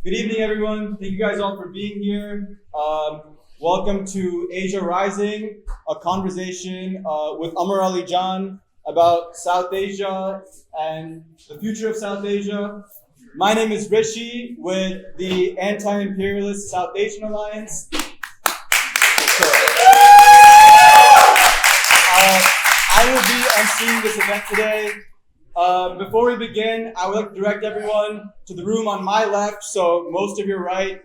Good evening, everyone. Thank you guys all for being here. Welcome to Asia Rising, a conversation with Ammar Ali Jan about South Asia and the future of South Asia. My name is Rishi with the Anti-Imperialist South Asian Alliance. I will be emceeing this event today. Before we begin, I would like to direct everyone to the room on my left, so most of your right.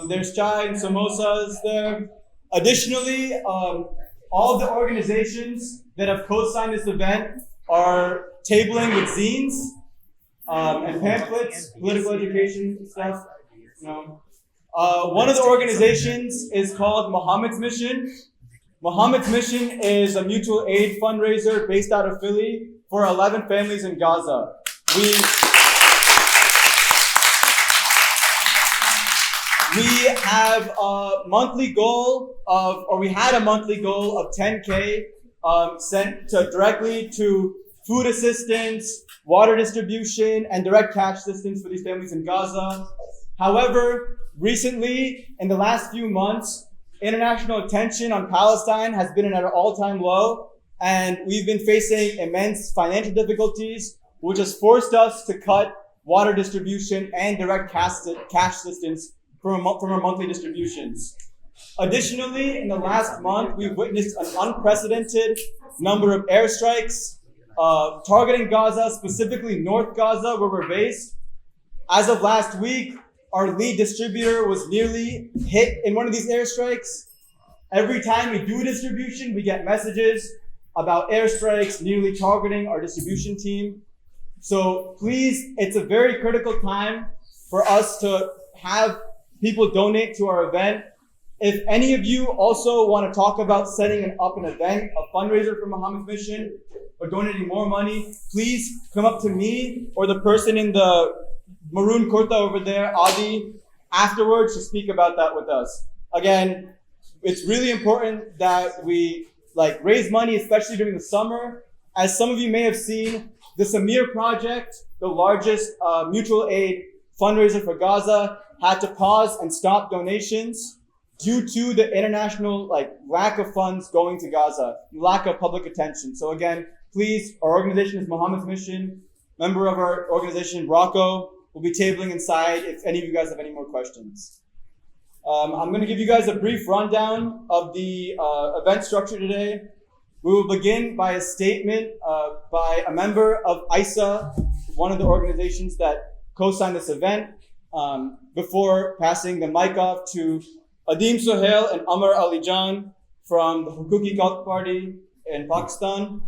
There's chai and samosas there. Additionally, all of the organizations that have co-signed this event are tabling with zines and pamphlets, political education stuff. One of the organizations is called Muhammad's Mission. Muhammad's Mission is a mutual aid fundraiser based out of Philly for 11 families in Gaza. We have a monthly goal of, or we had a monthly goal of 10K sent directly to food assistance, water distribution, and direct cash assistance for these families in Gaza. However, recently, in the last few months, international attention on Palestine has been at an all-time low, and we've been facing immense financial difficulties, which has forced us to cut water distribution and direct cash assistance from our monthly distributions. Additionally, in the last month, we've witnessed an unprecedented number of airstrikes targeting Gaza, specifically North Gaza, where we're based. As of last week, our lead distributor was nearly hit in one of these airstrikes. Every time we do a distribution, we get messages about airstrikes nearly targeting our distribution team. So please, it's a very critical time for us to have people donate to our event. If any of you also want to talk about setting up an event, a fundraiser for Muhammad's Mission, or donating more money, please come up to me or the person in the maroon kurta over there, Adeem, afterwards to speak about that with us. Again, it's really important that we raise money, especially during the summer. As some of you may have seen, the Samir Project, the largest mutual aid fundraiser for Gaza, had to pause and stop donations due to the international lack of funds going to Gaza, lack of public attention. So again, please, our organization is Muhammad's Mission. Member of our organization, Rocco, will be tabling inside if any of you guys have any more questions. I'm going to give you guys a brief rundown of the event structure today. We will begin by a statement by a member of ISA, one of the organizations that co-signed this event, before passing the mic off to Adeem, Suhail, and Ammar Ali Jan from the Haqooq-e-Khalq Party in Pakistan.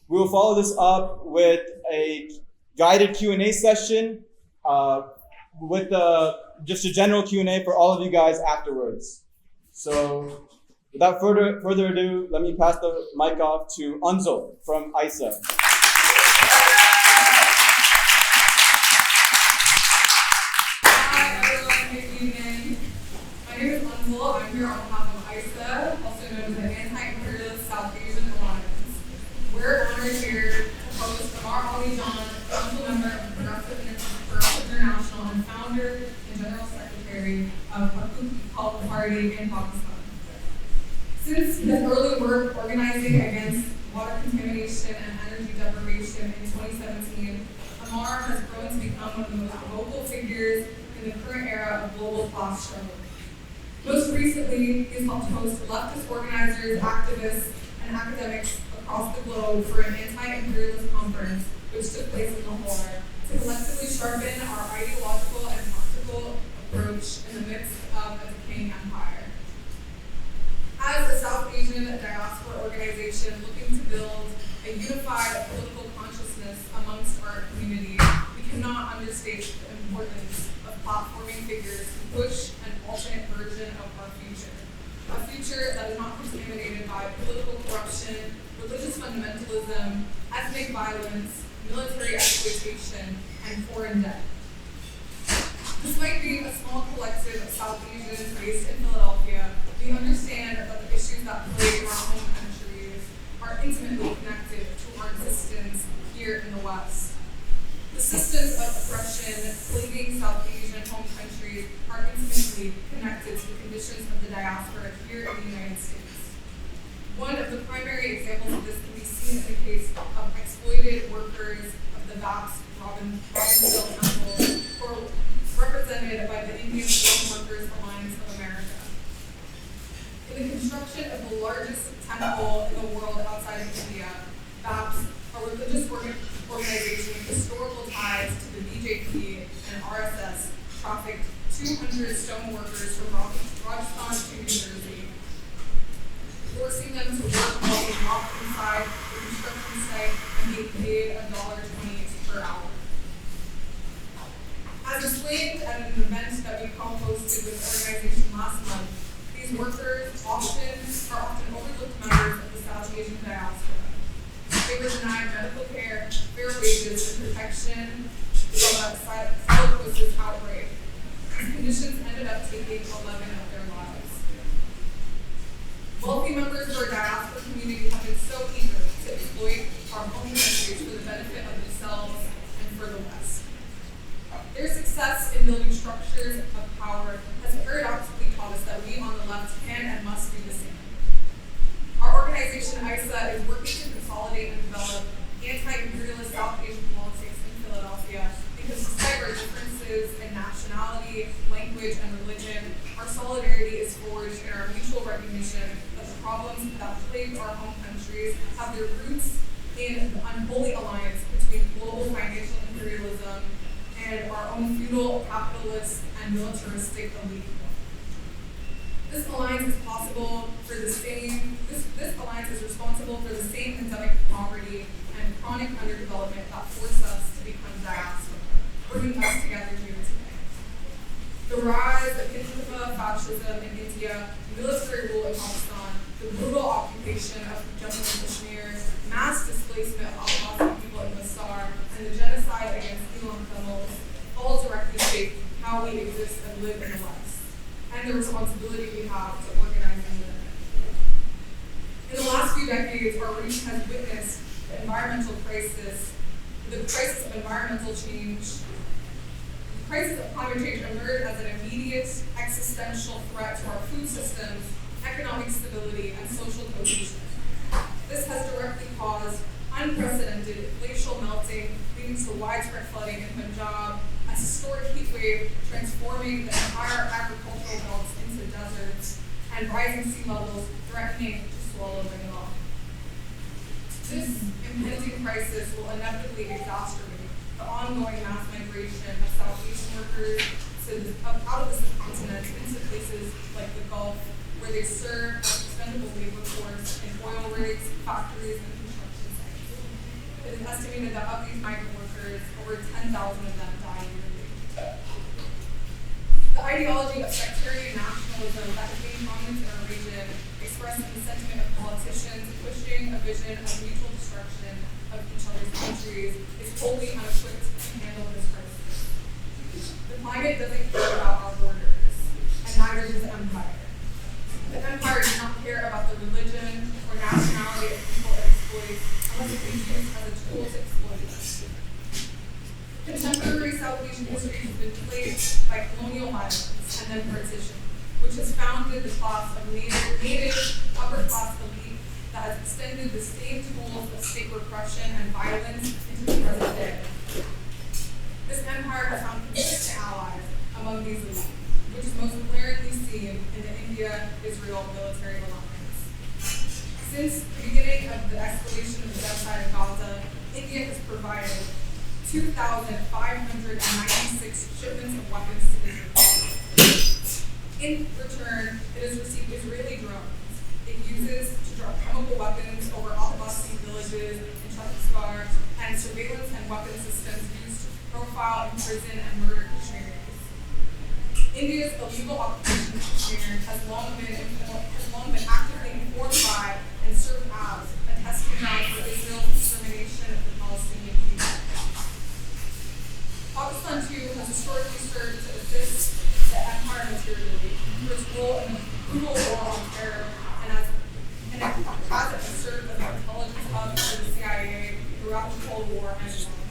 We will follow this up with a guided Q&A session with just a general Q&A for all of you guys afterwards. So without further ado, let me pass the mic off to Anzul from ISA. I'm here on behalf of ISA, also known as the Anti-Imperialist South Asian Alliance. We're honored here to host Ammar Ali Jan, council member of Progressive International and founder and general secretary of Haqooq-e-Khalq Party in Pakistan. Since his early work organizing against water contamination and energy deprivation in 2017, Ammar has grown to become one of the most vocal figures in the current era of global class struggle. Most recently, he's helped host leftist organizers, activists, and academics across the globe for an anti-imperialist conference, which took place in Lahore, to collectively sharpen our ideological and practical approach in the midst of a decaying empire. As a South Asian diaspora organization looking to build a unified political consciousness amongst our community, we cannot understate the importance of platforming figures to push an alternate version of our future. A future that is not contaminated by political corruption, religious fundamentalism, ethnic violence, military exploitation, and foreign debt. Despite being a small collective of South Asians based in Philadelphia, we understand that the issues that plague our home countries are intimately connected to our existence here in the West. The systems of oppression plaguing South Asian home countries countries are intimately connected to the conditions of the diaspora here in the United States. One of the primary examples of this can be seen in the case of exploited workers of the vast Robbinsville Temple, who are represented by the Indian Stone Workers Alliance of America. In the construction of the largest temple in the world outside of India, BAPS, a religious organization with historical ties to the BJP and RSS, trafficked 200 stone workers from Rajasthan to New Jersey, forcing them to work while they walked inside the construction site and being paid $1.20 per hour. As explained at an event that we co-hosted with the organization last month, these workers are often overlooked members of the South Asian diaspora. They were denied medical care, fair wages, and protection while that psychosis outbreak. These conditions ended up taking 11 of their lives. Wealthy members of our diaspora community have been so eager to exploit our home countries for the benefit of themselves and for the West. Their success in building structures of power has paradoxically taught us that we on the left can and must do the same. Our organization, ISA, is working to consolidate and develop anti-imperialist South Asian politics in Philadelphia because despite our differences in nationality, language, and religion, our solidarity is forged in our mutual recognition that the problems that plague our home countries have their roots in the unholy alliance between global financial imperialism and our own feudal, capitalist, and militaristic elite. This alliance is responsible for the same endemic poverty and chronic underdevelopment that forced us to become diaspora, bringing us together here today. The rise of Hinduism, fascism in India, military rule in Pakistan, the brutal occupation of Jammu and Kashmir, mass displacement of Afghan people in Basar, and the genocide against Islam Tamils all directly shape how we exist and live in the West, and the responsibility we have to organize and live. In the last few decades, our region has witnessed the environmental crisis, the crisis of environmental change. The crisis of climate change emerged as an immediate existential threat to our food systems, economic stability, and social cohesion. This has directly caused unprecedented glacial melting, leading to widespread flooding in Punjab, a historic heat wave transforming the entire agricultural belts into deserts, and rising sea levels threatening to swallow Bengal. This impending crisis will inevitably exacerbate the ongoing mass migration of South Asian workers out of the subcontinent into places like the Gulf, where they serve as expendable labor force in oil rigs, factories, and construction sites. It is estimated that of these migrant workers, over 10,000 of them die yearly. The ideology of sectarian nationalism that has gained prominence in our region, expressed in the sentiment of politicians pushing a vision of mutual destruction of each other's countries, is wholly unequipped to handle this crisis. The climate doesn't care about our borders, and neither does the empire. The empire does not care about the religion or nationality of people it exploits, unless it is used as a tool to exploit us. Contemporary South Asian history has been plagued by colonial violence and then partition, which has founded the class of native upper-class elite that has extended the same tools of state repression and violence into the present day. This empire has found consistent allies among these elites, which is most glaringly seen in the India-Israel military alliance. Since the beginning of the escalation of the genocide in Gaza, India has provided 2,596 shipments of weapons to Israel. In return, it has received Israeli drones it uses to drop chemical weapons over Abbasi villages in Kashmir, and surveillance and weapon systems used to profile, imprison, and murder Kashmiris. India's illegal occupation of Kashmir has long been actively informed by and served as a testing ground for Israel's extermination of the Palestinian people. Pakistan, too, has historically served to assist the empire materially through its role in the brutal war on terror, and as it has served as an intelligence hub for the CIA throughout the Cold War and beyond.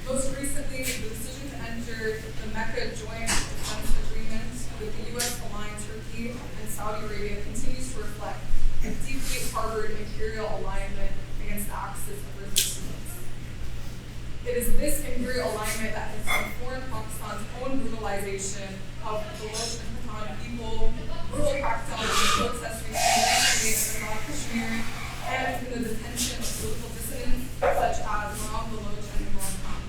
Most recently, the decision to enter the the Mecca Joint Defense Agreement with the U.S. aligned Turkey and Saudi Arabia continues to reflect a deeply harbored imperial alignment against the axis of resistance. It is this imperial alignment that has informed Pakistan's own brutalization of the Baloch and Pathan people, brutal crackdowns on protests recently in Kashmir, and in the detention of political dissidents such as Maram Baloch and Imran Khan.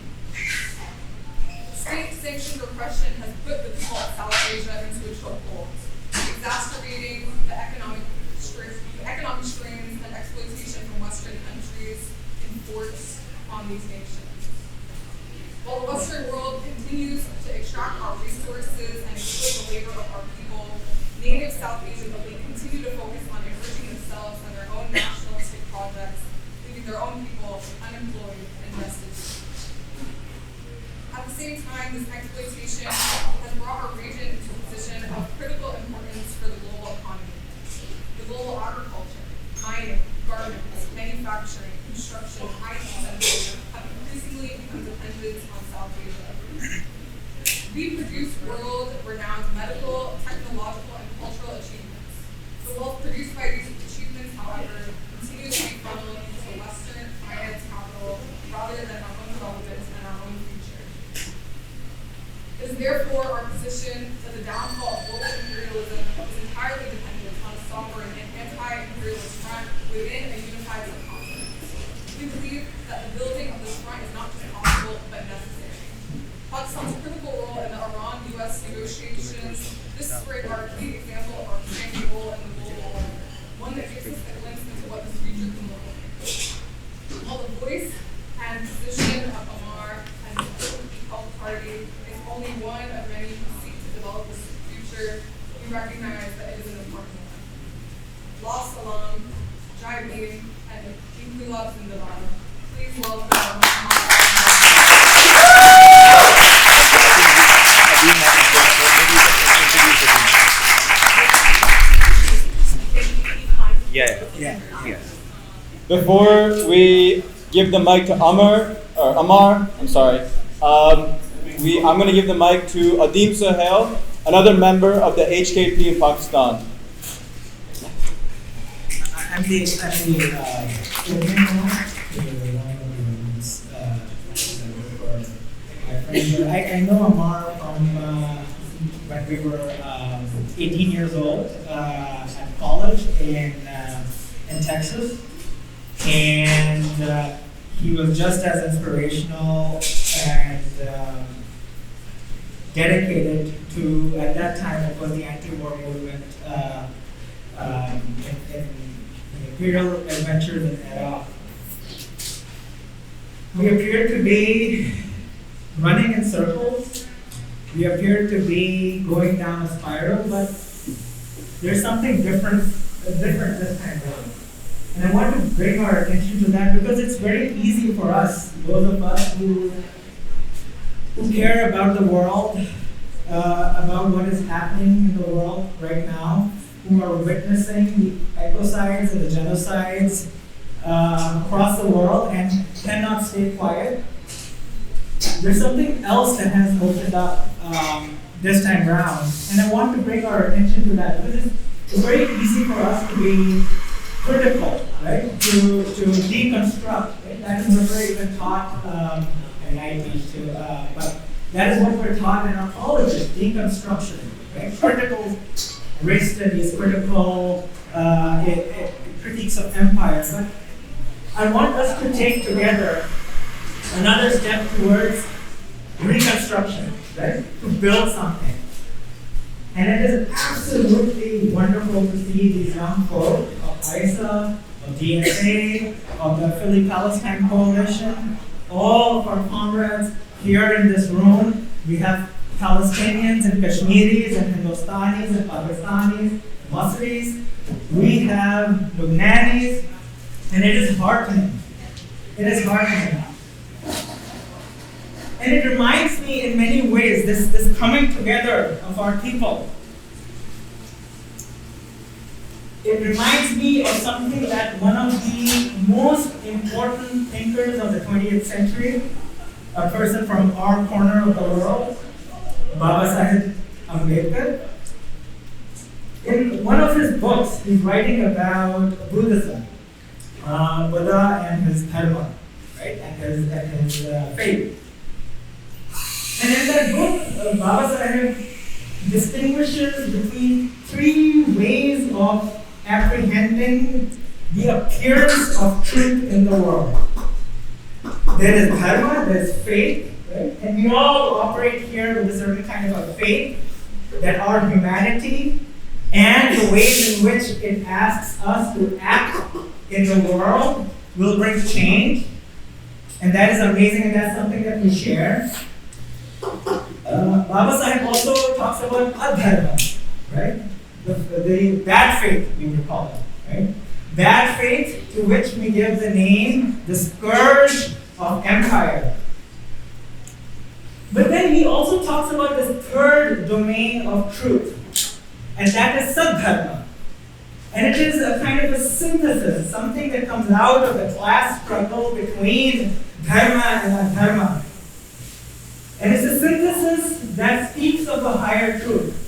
State-sanctioned repression has put the people of South Asia into a chokehold, exacerbating the economic strains and exploitation from Western countries enforced on these nations. While the Western world continues to extract our resources and exploit the labor of our people, native South Asian elite continue to focus on enriching themselves and their own nationalistic projects, leaving their own people unemployed and destitute. At the same time, this exploitation has brought our region into a position of critical importance for the global economy. The global agriculture, mining, garments, manufacturing, construction, IT sectors have increasingly become dependent on South Asia. We produce world-renowned medical, technological, and cultural achievements. The wealth produced by these achievements, however, continues to be funneled into Western finance capital rather than our own development and our own future. It is therefore our position that the downfall of global imperialism is entirely dependent on a sovereign and anti-imperialist front within a unified subcontinent. We believe that the building of this front is not just possible, but necessary. Pakistan's critical role in the Iran-US negotiations, this spring are a key example of our expanding role in the global order, one that gives us a glimpse into what this future can look like. While the voice and position of Ammar and the Haqooq-e-Khalq Party is only one of many who seek to develop this future, we recognize that it is an important one. La Salam, Jai Bhim, and Inqilab Zindabad. Please welcome Yeah. Before we give the mic to Ammar, I'm sorry. I'm going to give the mic to Adeem Suhail, another member of the HKP in Pakistan. I'm the I know Ammar from when we were 18 years old at college in Texas, and he was just as inspirational and dedicated to, at that time, it was the anti-war movement in imperial adventures in Iraq. We appear to be running in circles. We appear to be going down a spiral, but there's something different this time around. And I want to bring our attention to that because it's very easy for us, those of us who care about the world, about what is happening in the world right now, who are witnessing the ecocides and the genocides across the world and cannot stay quiet. There's something else that has opened up this time around, and I want to bring our attention to that because it's very easy for us to be critical, right? To deconstruct. Right? That is what we're even taught, and I teach too, but that is what we're taught in our colleges, deconstruction, right? Critical race studies, critical critiques of empire. But I want us to take together another step towards reconstruction, right? To build something. And it is absolutely wonderful to see these young folk of ISA, of DSA, of the Philly Palestine Coalition, all of our comrades here in this room. We have Palestinians and Kashmiris and Hindustanis and Pakistanis, Masris. We have Lubnanis, and it is heartening. It is heartening. And it reminds me in many ways, this coming together of our people. It reminds me of something that one of the most important thinkers of the 20th century, a person from our corner of the world, Baba Sahib Ambedkar. In one of his books, he's writing about Buddhism, Buddha and his dharma, right, and his faith. And in that book, Baba Sahib distinguishes between three ways of apprehending the appearance of truth in the world. There is dharma, there is faith, right? And we all operate here with a certain kind of a faith that our humanity and the ways in which it asks us to act in the world will bring change. And that is amazing, and that's something that we share. Baba Sahib also talks about adharma, right? The bad faith, we would call it, right? Bad faith, to which we give the name the scourge of empire. But then he also talks about this third domain of truth, and that is sadharma. And it is a kind of a synthesis, something that comes out of the class struggle between dharma and adharma. And it's a synthesis that speaks of a higher truth.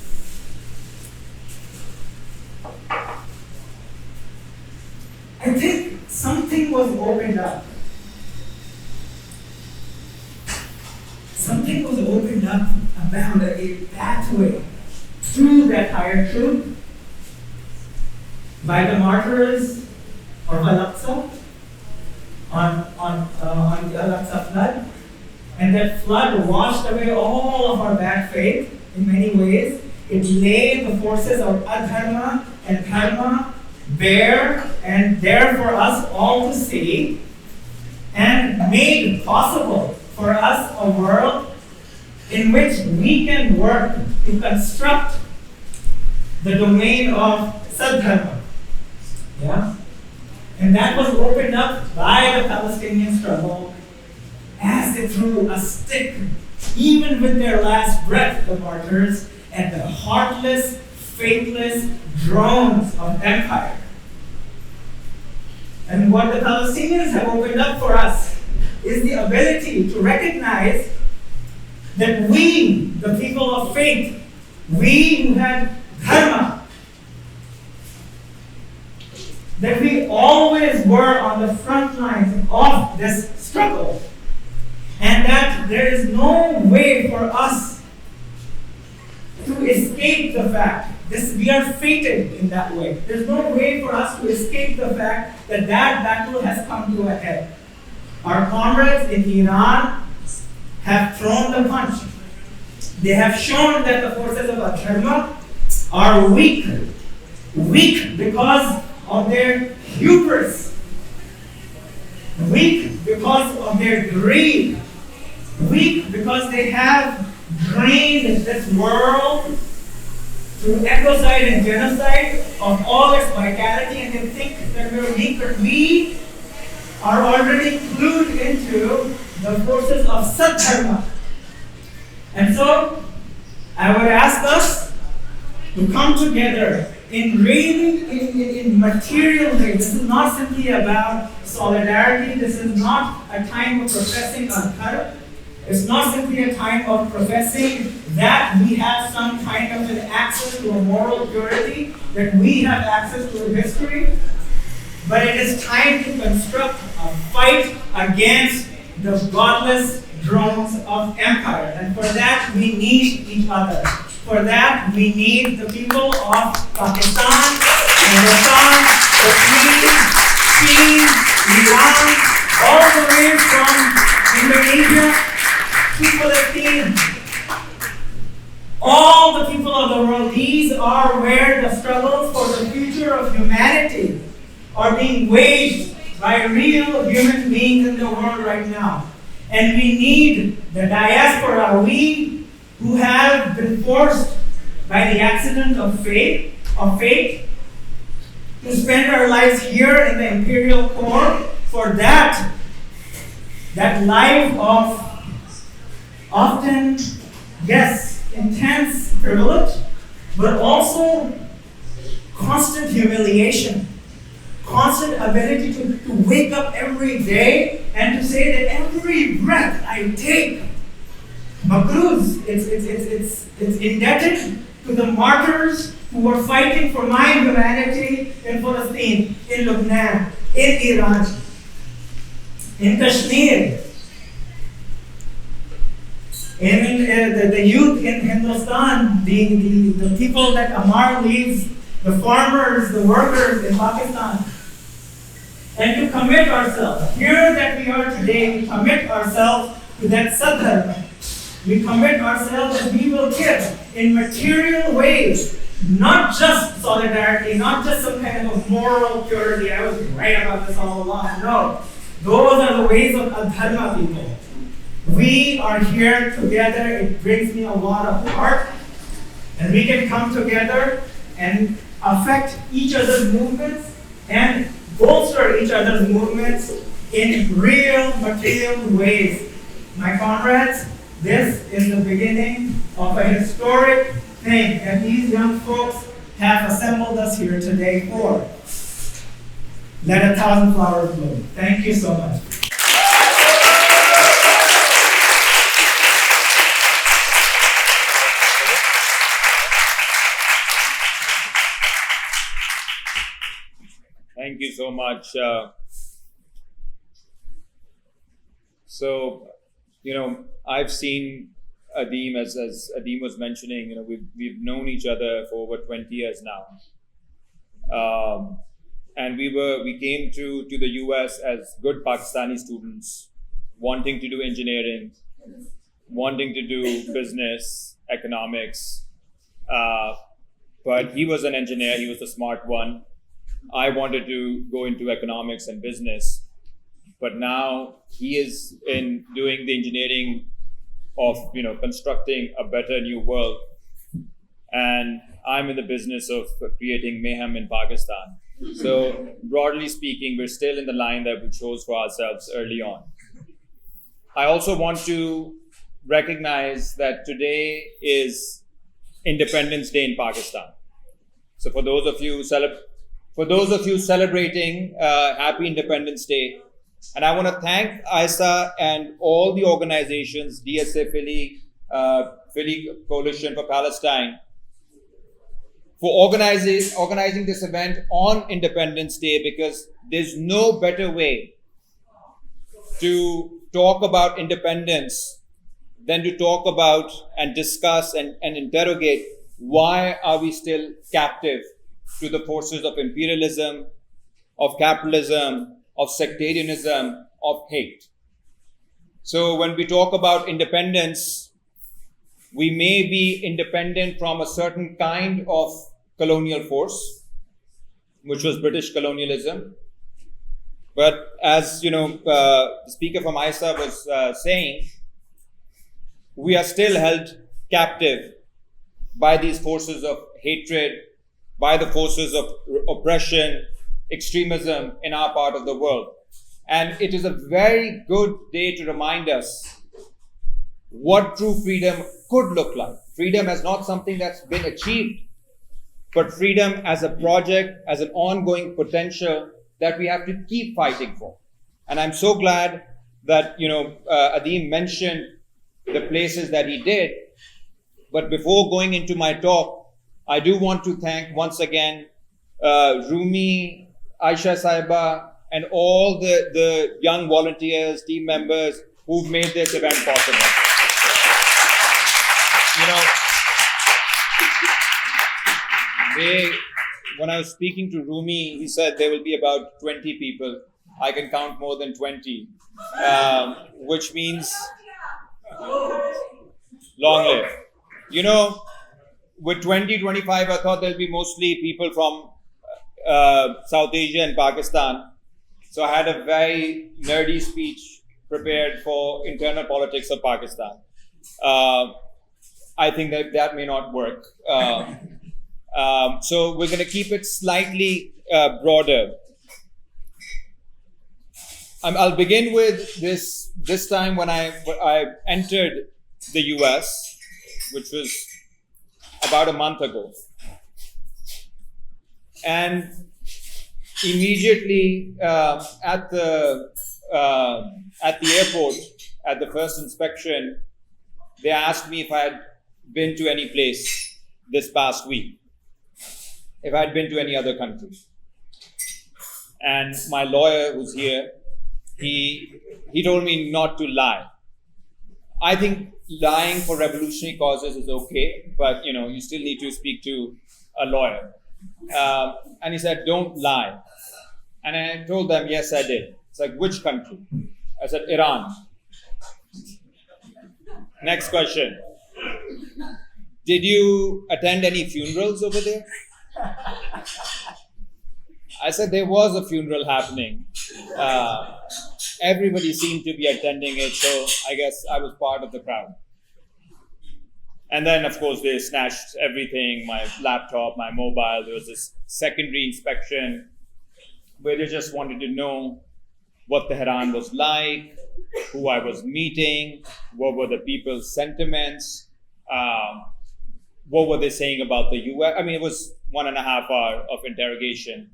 I think something was opened up. Something was opened up about a pathway through that higher truth by the martyrs of Al-Aqsa on the Al-Aqsa flood. And that flood washed away all of our bad faith in many ways. It laid the forces of adharma and dharma bare and there for us all to see, and made possible for us a world in which we can work to construct the domain of sadharma. Yeah? And that was opened up by the Palestinian struggle as they threw a stick, even with their last breath, the martyrs, at the heartless, faithless drones of empire. And what the Palestinians have opened up for us is the ability to recognize that we, the people of faith, we who had dharma, that we always were on the front lines of this struggle. And that there is no way for us to escape the fact, we are fated in that way. There's no way for us to escape the fact that that battle has come to a head. Our comrades in Iran have thrown the punch. They have shown that the forces of Adharma are weak. Weak because of their hubris. Weak because of their greed. Weak because they have drained this world through ecocide and genocide of all its vitality, and they think that we're weak, but we are already clued into the forces of sadharma. And so, I would ask us to come together in material ways. This is not simply about solidarity. This is not a time of professing adhar. It's not simply a time of professing that we have some kind of an access to a moral purity, that we have access to a history, but it is time to construct a fight against the godless drones of empire. And for that, we need each other. For that, we need the people of Pakistan, Hindustan, Kashmir, Iran, all the way from Indonesia to Palestine. All the people of the world, these are where the struggles for the future of humanity are being waged by real human beings in the world right now. And we need the diaspora, we who have been forced by the accident of fate, to spend our lives here in the imperial core. For that life of often, yes, intense privilege, but also constant humiliation, constant ability to wake up every day and to say that every breath I take Makruz, it's indebted to the martyrs who were fighting for my humanity in Palestine, in Lebanon, in Iran, in Kashmir, in the youth in Hindustan, the people that Ammar leads, the farmers, the workers in Pakistan. And to commit ourselves, here that we are today, we commit ourselves to that sadhana. We commit ourselves that we will give in material ways, not just solidarity, not just some kind of moral purity. I was right about this all along. No, those are the ways of adharma people. We are here together. It brings me a lot of heart, and we can come together and affect each other's movements and bolster each other's movements in real material ways. My comrades, this is the beginning of a historic thing that these young folks have assembled us here today for. Let 1,000 flowers bloom. Thank you so much. Thank you so much. I've seen Adeem, as Adeem was mentioning, we've known each other for over 20 years now. And we came to the US as good Pakistani students, wanting to do engineering, wanting to do business, economics. But he was an engineer, he was the smart one. I wanted to go into economics and business, but now he is in doing the engineering of constructing a better new world, and I'm in the business of creating mayhem in Pakistan. So broadly speaking, we're still in the line that we chose for ourselves early on. I also want to recognize that today is Independence Day in Pakistan. So for those of you celebrating, Happy Independence Day. And I want to thank ISA and all the organizations, DSA Philly, Philly Coalition for Palestine, for organizing this event on Independence Day, because there's no better way to talk about independence than to talk about and discuss and interrogate why are we still captive to the forces of imperialism, of capitalism, of sectarianism, of hate. So when we talk about independence, we may be independent from a certain kind of colonial force, which was British colonialism. But as the speaker from ISA was saying, we are still held captive by these forces of hatred, by the forces of oppression, extremism in our part of the world. And it is a very good day to remind us what true freedom could look like. Freedom as not something that's been achieved, but freedom as a project, as an ongoing potential that we have to keep fighting for. And I'm so glad that, Adeem mentioned the places that he did. But before going into my talk, I do want to thank once again Rumi, Aisha Saiba, and all the young volunteers, team members who've made this event possible. When I was speaking to Rumi, he said there will be about 20 people. I can count more than 20, which means long live. With 20, 25, I thought there'll be mostly people from South Asia and Pakistan. So I had a very nerdy speech prepared for internal politics of Pakistan. I think that may not work. So we're going to keep it slightly broader. I'll begin with this time when I entered the US, which was about a month ago. And immediately at the airport, at the first inspection, they asked me if I had been to any place this past week, if I had been to any other country. And my lawyer who's here, he told me not to lie. I think lying for revolutionary causes is okay, but you still need to speak to a lawyer. And he said, don't lie. And I told them, yes, I did. It's like, which country? I said, Iran. Next question. Did you attend any funerals over there? I said, there was a funeral happening. Everybody seemed to be attending it, so I guess I was part of the crowd. And then, of course, they snatched everything, my laptop, my mobile. There was this secondary inspection where they just wanted to know what Tehran was like, who I was meeting, what were the people's sentiments, what were they saying about the US. I mean, it was 1.5 hours of interrogation.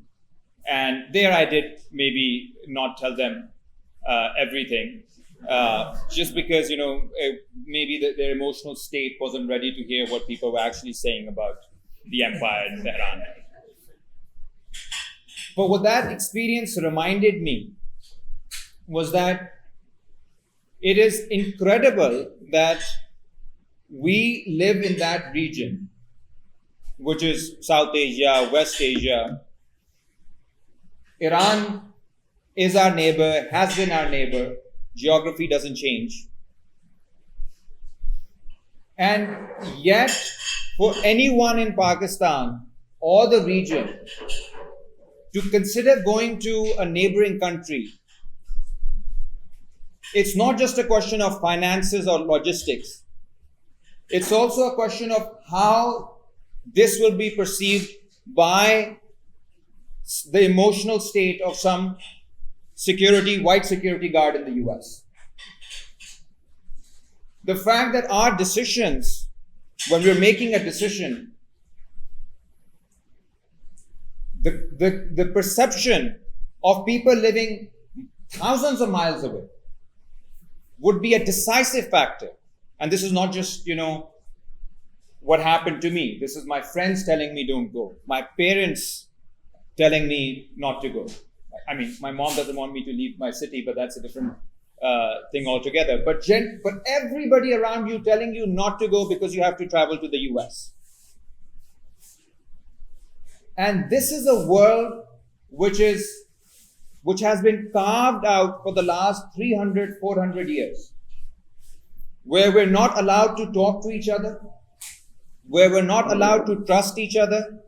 And there I did maybe not tell them everything, just because, maybe their emotional state wasn't ready to hear what people were actually saying about the empire in Tehran. But what that experience reminded me was that it is incredible that we live in that region, which is South Asia, West Asia. Iran is our neighbor, has been our neighbor. Geography doesn't change. And yet, for anyone in Pakistan or the region to consider going to a neighboring country, it's not just a question of finances or logistics. It's also a question of how this will be perceived by the emotional state of some white security guard in the US. The fact that our decisions, when we're making a decision, the perception of people living thousands of miles away would be a decisive factor. And this is not just, what happened to me. This is my friends telling me don't go. My parents telling me not to go. I mean, my mom doesn't want me to leave my city, but that's a different thing altogether. But everybody around you telling you not to go because you have to travel to the US. And this is a world which has been carved out for the last 300, 400 years, where we're not allowed to talk to each other, where we're not allowed to trust each other,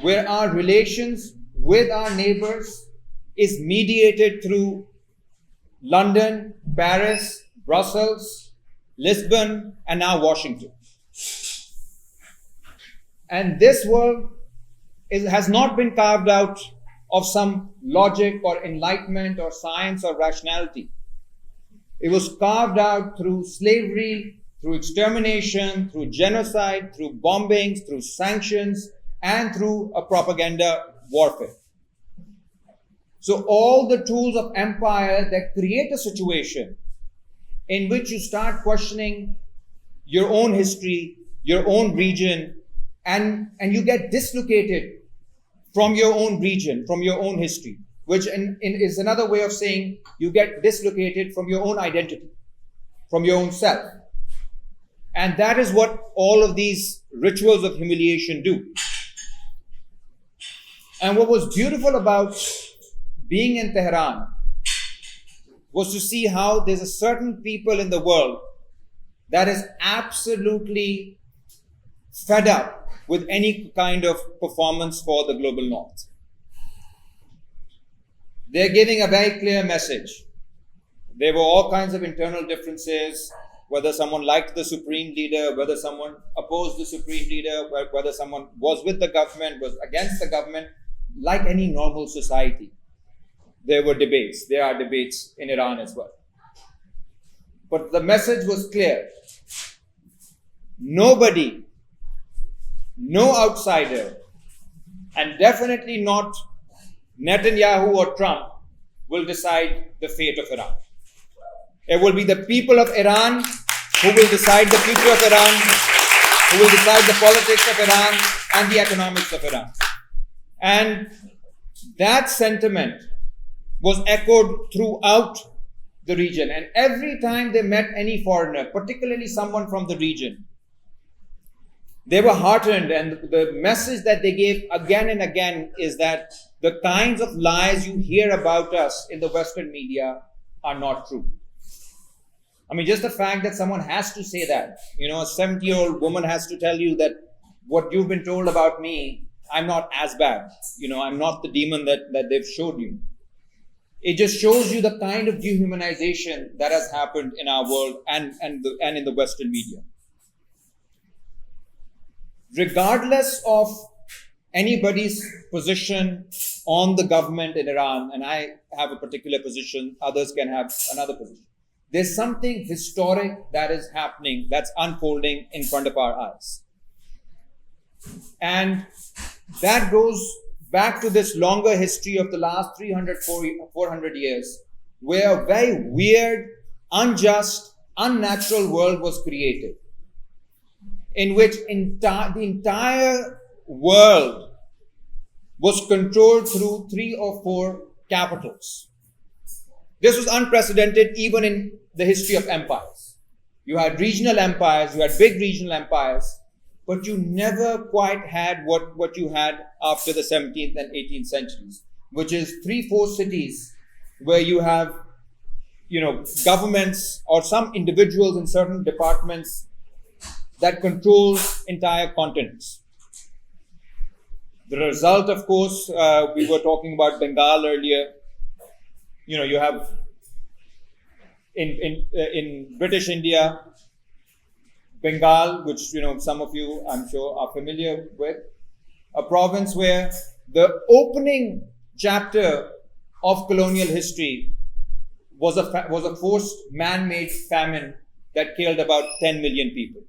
where our relations with our neighbors is mediated through London, Paris, Brussels, Lisbon, and now Washington. And this world has not been carved out of some logic or enlightenment or science or rationality. It was carved out through slavery, through extermination, through genocide, through bombings, through sanctions, and through a propaganda warfare. So all the tools of empire that create a situation in which you start questioning your own history, your own region, and you get dislocated from your own region, from your own history, which is another way of saying you get dislocated from your own identity, from your own self. And that is what all of these rituals of humiliation do. And what was beautiful about being in Tehran was to see how there's a certain people in the world that is absolutely fed up with any kind of performance for the global north. They're giving a very clear message. There were all kinds of internal differences, whether someone liked the supreme leader, whether someone opposed the supreme leader, whether someone was with the government, was against the government. Like any normal society, there were debates. There are debates in Iran as well. But the message was clear. Nobody, no outsider, and definitely not Netanyahu or Trump will decide the fate of Iran. It will be the people of Iran who will decide the future of Iran, who will decide the politics of Iran and the economics of Iran. And that sentiment was echoed throughout the region. And every time they met any foreigner, particularly someone from the region, they were heartened. And the message that they gave again and again is that the kinds of lies you hear about us in the Western media are not true. I mean, just the fact that someone has to say that, a 70-year-old woman has to tell you that what you've been told about me, I'm not as bad. I'm not the demon that they've showed you. It just shows you the kind of dehumanization that has happened in our world and in the Western media. Regardless of anybody's position on the government in Iran, and I have a particular position, others can have another position. There's something historic that is happening, that's unfolding in front of our eyes. And that goes back to this longer history of the last 300, 400 years, where a very weird, unjust, unnatural world was created, in which the entire world was controlled through 3 or 4 capitals. This was unprecedented even in the history of empires. You had regional empires, you had big regional empires, but you never quite had what you had after the 17th and 18th centuries, which is 3-4 cities where you have, governments or some individuals in certain departments that control entire continents. The result, of course, we were talking about Bengal earlier. You have in British India, Bengal, which some of you I'm sure are familiar with, a province where the opening chapter of colonial history was a forced man-made famine that killed about 10 million people.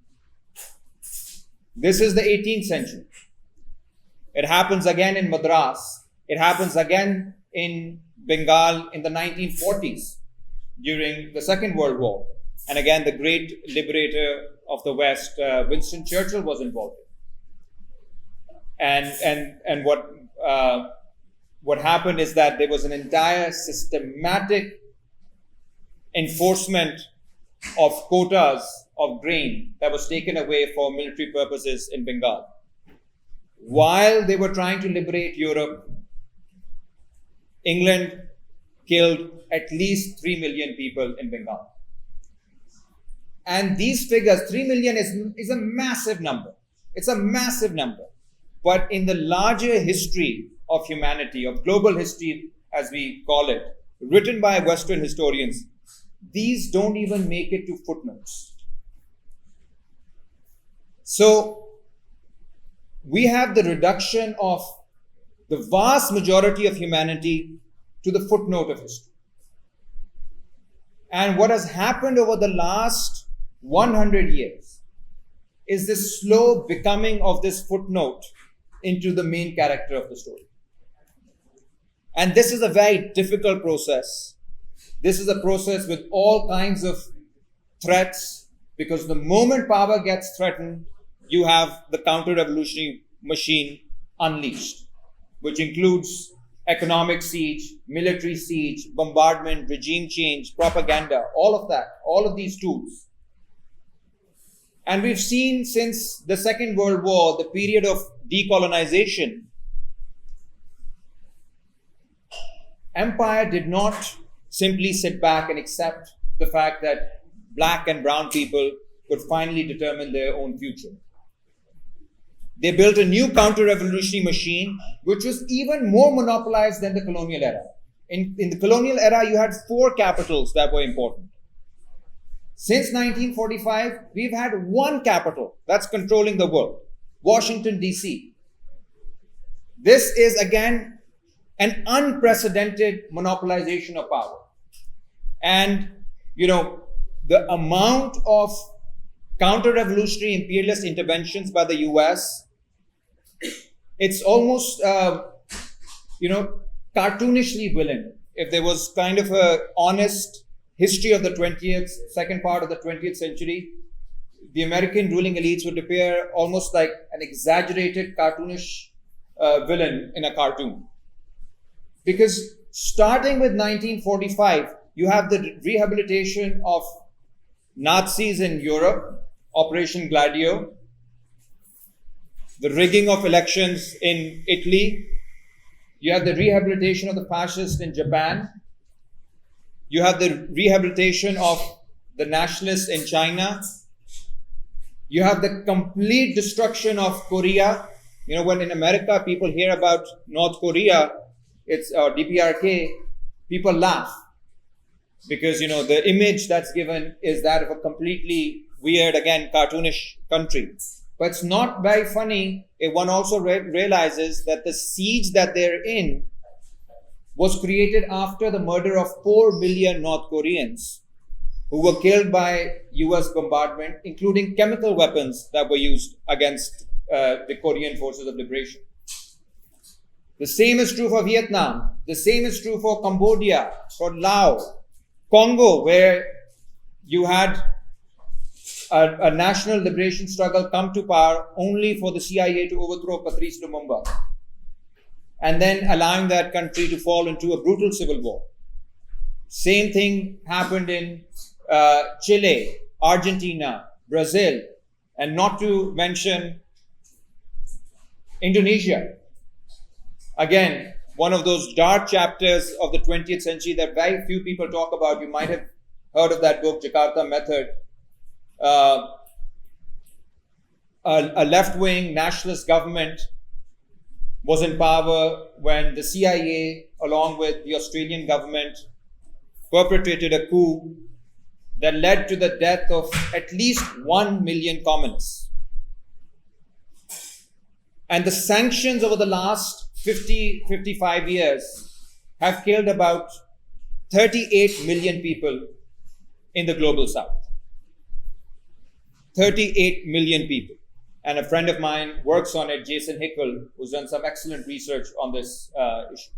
This is the 18th century. It happens again in Madras. It happens again in Bengal in the 1940s during the Second World War. And again, the great liberator of the West, Winston Churchill, was involved. And what happened is that there was an entire systematic enforcement of quotas of grain that was taken away for military purposes in Bengal. While they were trying to liberate Europe, England killed at least 3 million people in Bengal. And these figures, 3 million is a massive number. It's a massive number. But in the larger history of humanity, of global history as we call it, written by Western historians, these don't even make it to footnotes. So we have the reduction of the vast majority of humanity to the footnote of history. And what has happened over the last 100 years is this slow becoming of this footnote into the main character of the story. And this is a very difficult process. This is a process with all kinds of threats, because the moment power gets threatened, you have the counter-revolutionary machine unleashed, which includes economic siege, military siege, bombardment, regime change, propaganda, all of that, all of these tools. And we've seen since the Second World War, the period of decolonization, empire did not simply sit back and accept the fact that black and brown people could finally determine their own future. They built a new counter-revolutionary machine, which was even more monopolized than the colonial era. In the colonial era, you had 4 capitals that were important. Since 1945, we've had 1 capital that's controlling the world, Washington, D.C. This is, again, an unprecedented monopolization of power. And, the amount of counter-revolutionary imperialist interventions by the US, it's almost, cartoonishly villain. If there was kind of a honest history of the second part of the 20th century, the American ruling elites would appear almost like an exaggerated, cartoonish villain in a cartoon. Because starting with 1945, you have the rehabilitation of Nazis in Europe, Operation Gladio, the rigging of elections in Italy. You have the rehabilitation of the fascists in Japan. You have the rehabilitation of the nationalists in China. You have the complete destruction of Korea. You know, when in America people hear about North Korea, it's DPRK, people laugh because, you know, the image that's given is that of a completely weird, again, cartoonish country. But it's not very funny if one also realizes that the siege that they're in was created after the murder of 4 million North Koreans who were killed by US bombardment, including chemical weapons that were used against the Korean Forces of Liberation. The same is true for Vietnam. The same is true for Cambodia, for Laos, Congo, where you had a national liberation struggle come to power only for the CIA to overthrow Patrice Lumumba and then allowing that country to fall into a brutal civil war. Same thing happened in Chile, Argentina, Brazil, and not to mention Indonesia. Again, one of those dark chapters of the 20th century that very few people talk about. You might have heard of that book, Jakarta Method. A left-wing nationalist government was in power when the CIA, along with the Australian government, perpetrated a coup that led to the death of at least 1 million communists. And the sanctions over the last 55 years have killed about 38 million people in the global south. 38 million people. And a friend of mine works on it, Jason Hickel, who's done some excellent research on this issue.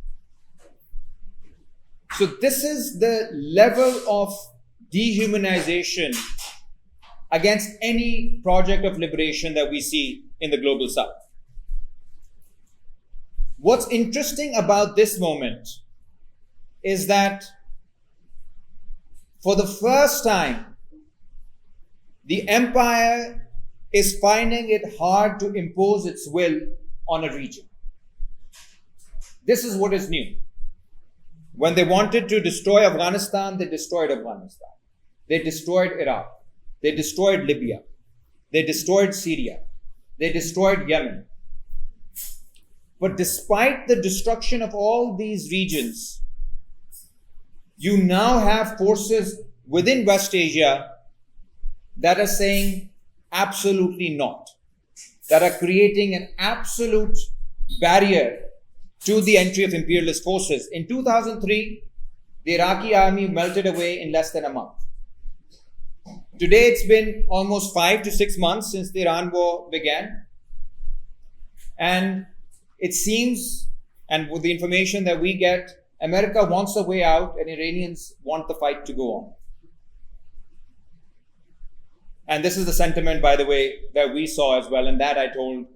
So this is the level of dehumanization against any project of liberation that we see in the global south. What's interesting about this moment is that for the first time, the empire is finding it hard to impose its will on a region. This is what is new. When they wanted to destroy Afghanistan, they destroyed Afghanistan. They destroyed Iraq. They destroyed Libya. They destroyed Syria. They destroyed Yemen. But despite the destruction of all these regions, you now have forces within West Asia that are saying absolutely not, that are creating an absolute barrier to the entry of imperialist forces. In 2003, the Iraqi army melted away in less than a month. Today, it's been almost 5 to 6 months since the Iran war began. And it seems, and with the information that we get, America wants a way out and Iranians want the fight to go on. And this is the sentiment, by the way, that we saw as well. And that I told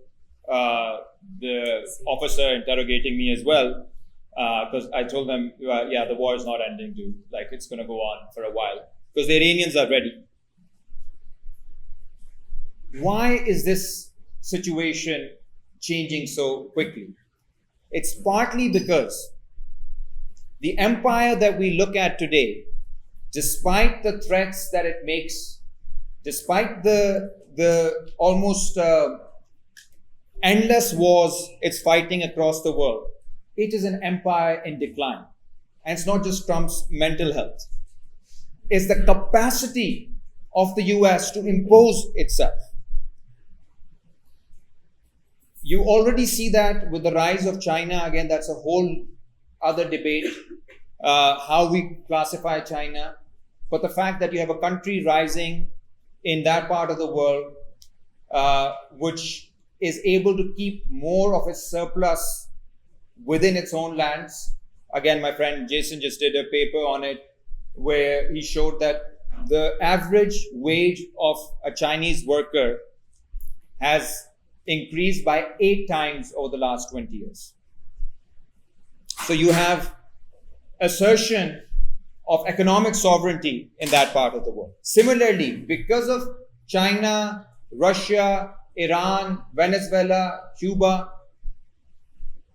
the officer interrogating me as well, because I told them, yeah, the war is not ending, dude. Like, it's going to go on for a while because the Iranians are ready. Why is this situation changing so quickly? It's partly because the empire that we look at today, despite the threats that it makes, despite the almost endless wars it's fighting across the world, it is an empire in decline. And it's not just Trump's mental health. It's the capacity of the US to impose itself. You already see that with the rise of China. Again, that's a whole other debate, how we classify China. But the fact that you have a country rising in that part of the world, which is able to keep more of its surplus within its own lands. Again, my friend Jason just did a paper on it where he showed that the average wage of a Chinese worker has increased by 8 times over the last 20 years. So you have assertion of economic sovereignty in that part of the world. Similarly, because of China, Russia, Iran, Venezuela, Cuba,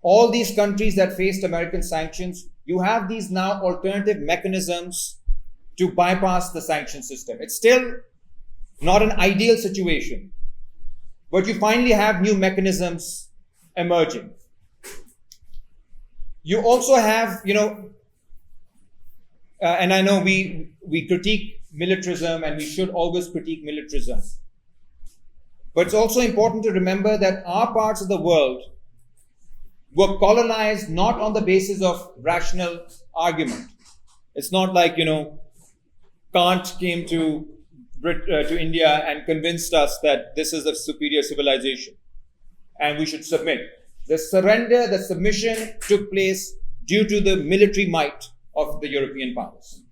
all these countries that faced American sanctions, you have these now alternative mechanisms to bypass the sanction system. It's still not an ideal situation, but you finally have new mechanisms emerging. You also have, and I know we critique militarism, and we should always critique militarism. But it's also important to remember that our parts of the world were colonized not on the basis of rational argument. It's not like, Kant came to India and convinced us that this is a superior civilization and we should submit. The surrender, the submission took place due to the military might of the European powers.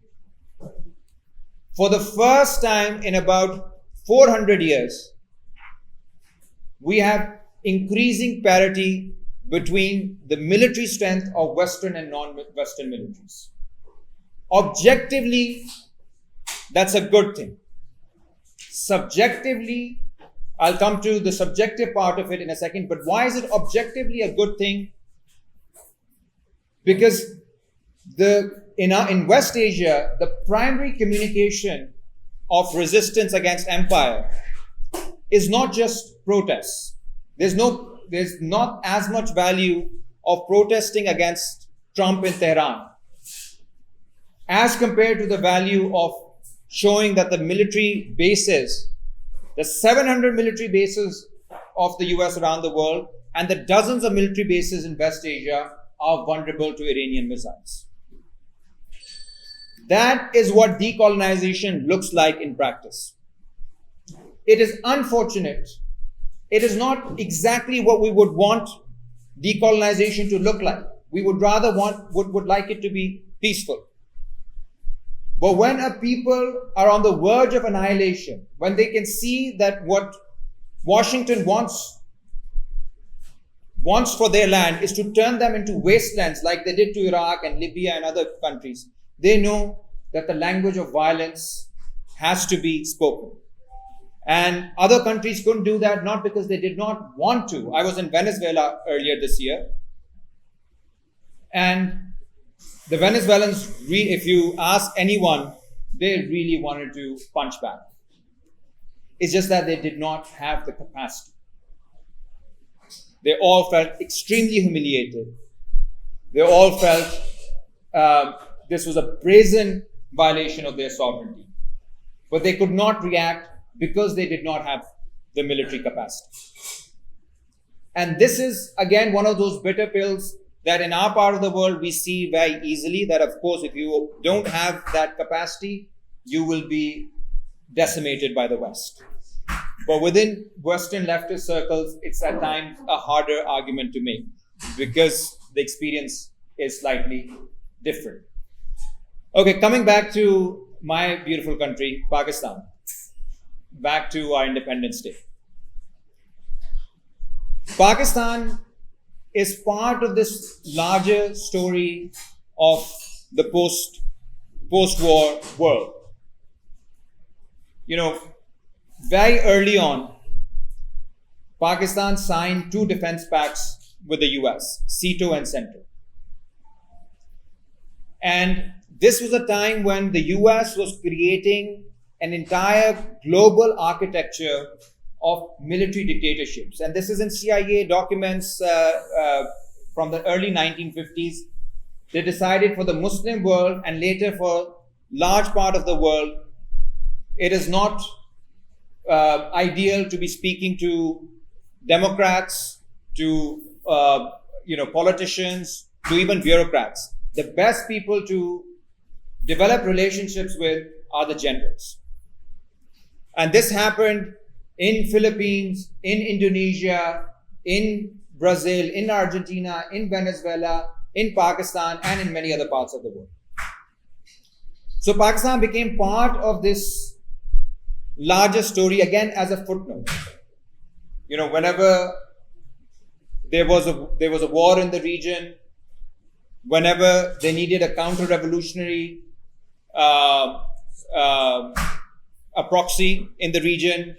For the first time in about 400 years, we have increasing parity between the military strength of Western and non-Western militaries. Objectively, that's a good thing. Subjectively, I'll come to the subjective part of it in a second, but why is it objectively a good thing? Because in West Asia, the primary communication of resistance against empire is not just protests. There's not as much value of protesting against Trump in Tehran as compared to the value of showing that the military bases, the 700 military bases of the US around the world and the dozens of military bases in West Asia are vulnerable to Iranian missiles. That is what decolonization looks like in practice. It is unfortunate. It is not exactly what we would want decolonization to look like. We would rather would like it to be peaceful. But when a people are on the verge of annihilation, when they can see that what Washington wants for their land is to turn them into wastelands like they did to Iraq and Libya and other countries, they know that the language of violence has to be spoken. And other countries couldn't do that, not because they did not want to. I was in Venezuela earlier this year, and the Venezuelans, if you ask anyone, they really wanted to punch back. It's just that they did not have the capacity. They all felt extremely humiliated. They all felt this was a brazen violation of their sovereignty. But they could not react because they did not have the military capacity. And this is, again, one of those bitter pills that in our part of the world we see very easily, that of course if you don't have that capacity, you will be decimated by the West. But within Western leftist circles, it's at times a harder argument to make because the experience is slightly different. Okay, coming back to my beautiful country, Pakistan, back to our Independence Day. Pakistan is part of this larger story of the post-war world. Very early on, Pakistan signed 2 defense pacts with the US, SEATO and CENTO. And this was a time when the US was creating an entire global architecture of military dictatorships. And this is in CIA documents from the early 1950s. They decided for the Muslim world and later for large part of the world, it is not ideal to be speaking to Democrats, to politicians, to even bureaucrats. The best people to develop relationships with are the generals. And this happened in Philippines, in Indonesia, in Brazil, in Argentina, in Venezuela, in Pakistan, and in many other parts of the world. So Pakistan became part of this larger story, again as a footnote. Whenever there was a war in the region, whenever they needed a counter-revolutionary a proxy in the region,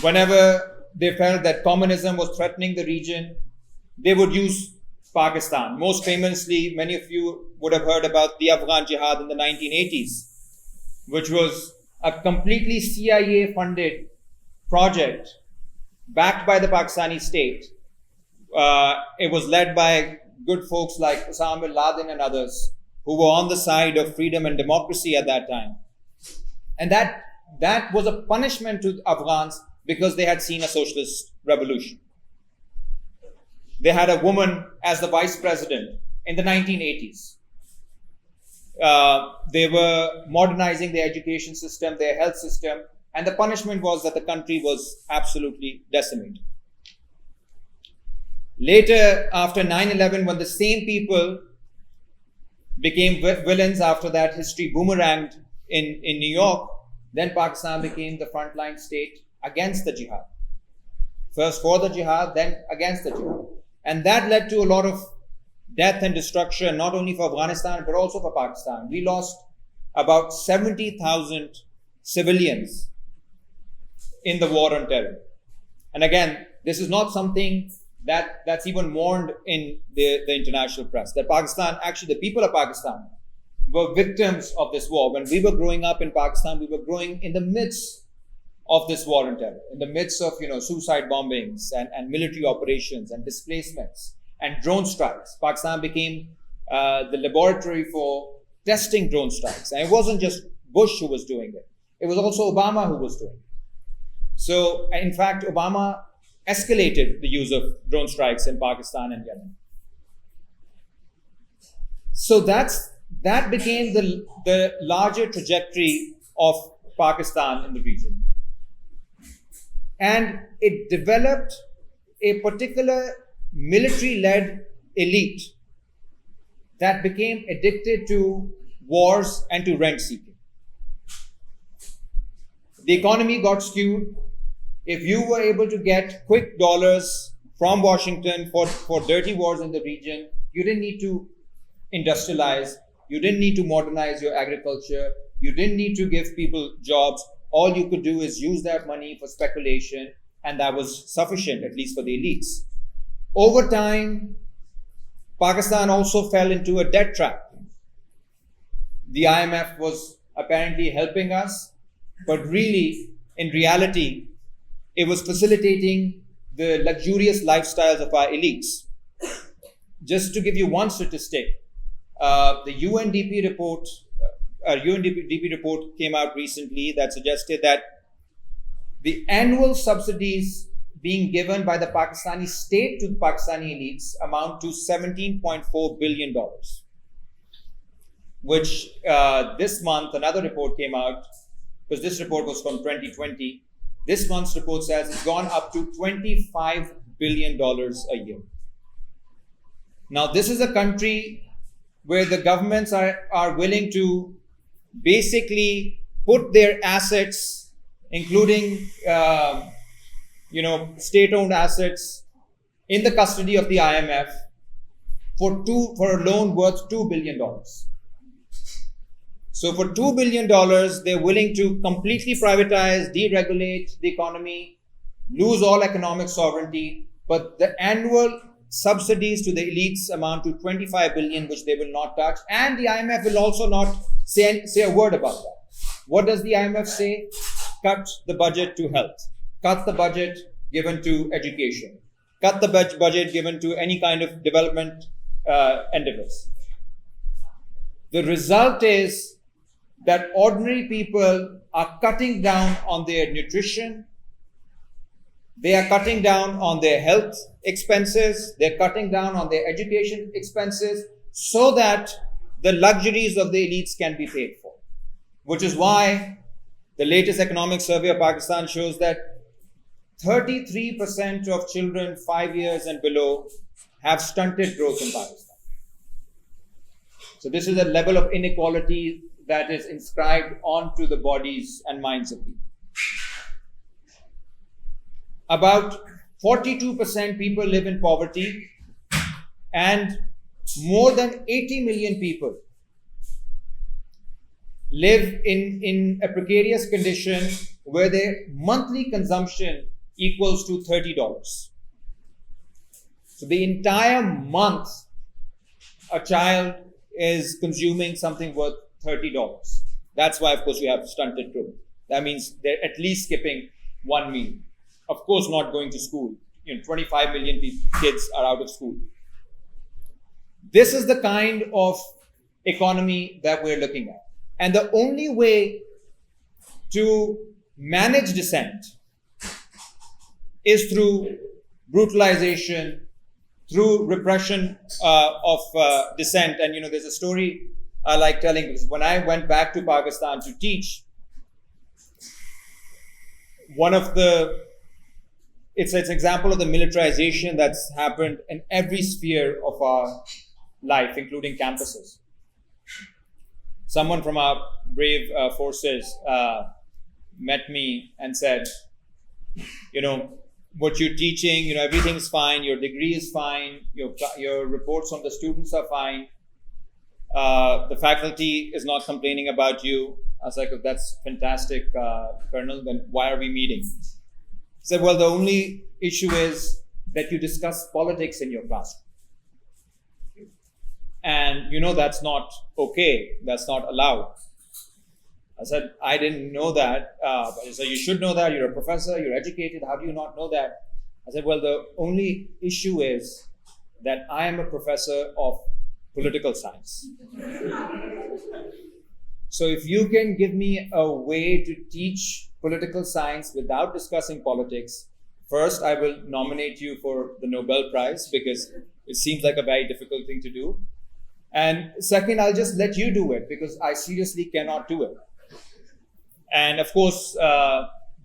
whenever they felt that communism was threatening the region, they would use Pakistan. Most famously, many of you would have heard about the Afghan Jihad in the 1980s, which was a completely CIA-funded project backed by the Pakistani state. It was led by good folks like Ammar Ali Jan and others who were on the side of freedom and democracy at that time. And that was a punishment to Afghans because they had seen a socialist revolution. They had a woman as the vice president in the 1980s. They were modernizing their education system, their health system, and the punishment was that the country was absolutely decimated. Later, after 9/11, when the same people became villains after that history boomeranged in New York, then Pakistan became the frontline state against the jihad. First for the jihad, then against the jihad. And that led to a lot of death and destruction, not only for Afghanistan, but also for Pakistan. We lost about 70,000 civilians in the war on terror. And again, this is not something that's even mourned in the international press, that Pakistan, actually the people of Pakistan, were victims of this war. When we were growing up in Pakistan, we were growing in the midst of this war on terror, in the midst of suicide bombings and military operations and displacements and drone strikes. Pakistan became the laboratory for testing drone strikes. And it wasn't just Bush who was doing it. It was also Obama who was doing it. So, in fact, Obama escalated the use of drone strikes in Pakistan and Yemen. So that became the larger trajectory of Pakistan in the region. And it developed a particular military-led elite that became addicted to wars and to rent-seeking. The economy got skewed. If you were able to get quick dollars from Washington for dirty wars in the region, you didn't need to industrialize, you didn't need to modernize your agriculture, you didn't need to give people jobs. All you could do is use that money for speculation, and that was sufficient, at least for the elites. Over time, Pakistan also fell into a debt trap. The IMF was apparently helping us, but really, in reality, it was facilitating the luxurious lifestyles of our elites. Just to give you one statistic, the UNDP report came out recently that suggested that the annual subsidies being given by the Pakistani state to the Pakistani elites amount to $17.4 billion, which this month another report came out, because this report was from 2020. This month's report says it's gone up to $25 billion a year. Now, this is a country where the governments are willing to basically put their assets, including state-owned assets, in the custody of the IMF for a loan worth $2 billion. So for $2 billion, they're willing to completely privatize, deregulate the economy, lose all economic sovereignty, but the annual subsidies to the elites amount to $25 billion, which they will not touch. And the IMF will also not say a word about that. What does the IMF say? Cut the budget to health. Cut the budget given to education. Cut the budget given to any kind of development endeavors. The result is that ordinary people are cutting down on their nutrition, they are cutting down on their health expenses, they're cutting down on their education expenses, so that the luxuries of the elites can be paid for. Which is why the latest economic survey of Pakistan shows that 33% of children 5 years and below have stunted growth in Pakistan. So this is a level of inequality that is inscribed onto the bodies and minds of people. About 42% people live in poverty, and more than 80 million people live in a precarious condition where their monthly consumption equals to $30. So the entire month, a child is consuming something worth $30. That's why, of course, we have stunted growth. That means they're at least skipping one meal. Of course, not going to school. 25 million kids are out of school. This is the kind of economy that we're looking at. And the only way to manage dissent is through brutalization, through repression of dissent. And there's a story I like telling, because when I went back to Pakistan to teach, it's an example of the militarization that's happened in every sphere of our life, including campuses. Someone from our brave forces met me and said, what you're teaching, everything's fine, your degree is fine, your reports from the students are fine, the faculty is not complaining about you. I was like, oh, that's fantastic, Colonel, then why are we meeting? He said, well, the only issue is that you discuss politics in your classroom. And that's not okay, that's not allowed. I said, I didn't know that. He said, you should know that, you're a professor, you're educated, how do you not know that? I said, well, the only issue is that I am a professor of political science. So if you can give me a way to teach political science without discussing politics, first, I will nominate you for the Nobel Prize, because it seems like a very difficult thing to do. And second, I'll just let you do it, because I seriously cannot do it. And of course,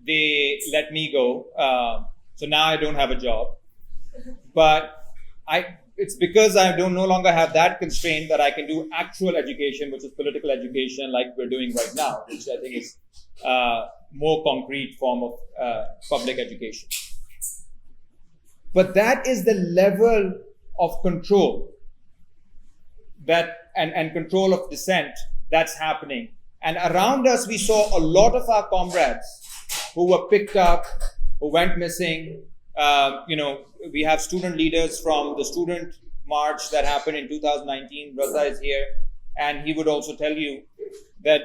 they let me go. So now I don't have a job. But it's because I no longer have that constraint that I can do actual education, which is political education, like we're doing right now, which I think is more concrete form of public education. But that is the level of control and control of dissent that's happening. And around us, we saw a lot of our comrades who were picked up, who went missing. We have student leaders from the student march that happened in 2019. Raza is here, and he would also tell you that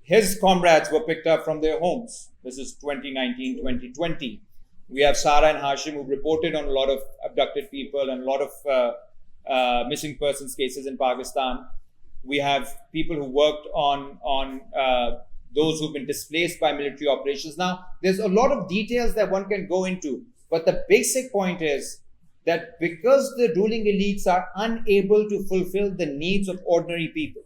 his comrades were picked up from their homes. This is 2019, 2020. We have Sarah and Hashim, who reported on a lot of abducted people and a lot of missing persons cases in Pakistan. We have people who worked on those who've been displaced by military operations. Now, there's a lot of details that one can go into, but the basic point is that because the ruling elites are unable to fulfill the needs of ordinary people,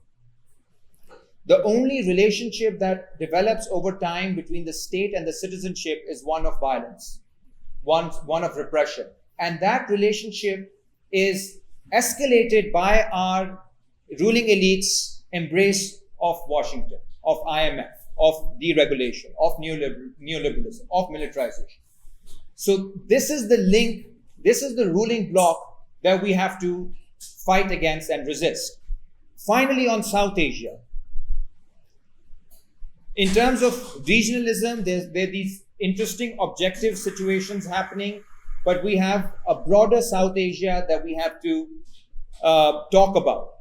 the only relationship that develops over time between the state and the citizenship is one of violence, one of repression. And that relationship is escalated by our ruling elites' embrace of Washington, of IMF, of deregulation, of neoliberalism, of militarization. So this is the link, this is the ruling bloc that we have to fight against and resist. Finally, on South Asia, in terms of regionalism, there are these interesting objective situations happening, but we have a broader South Asia that we have to talk about.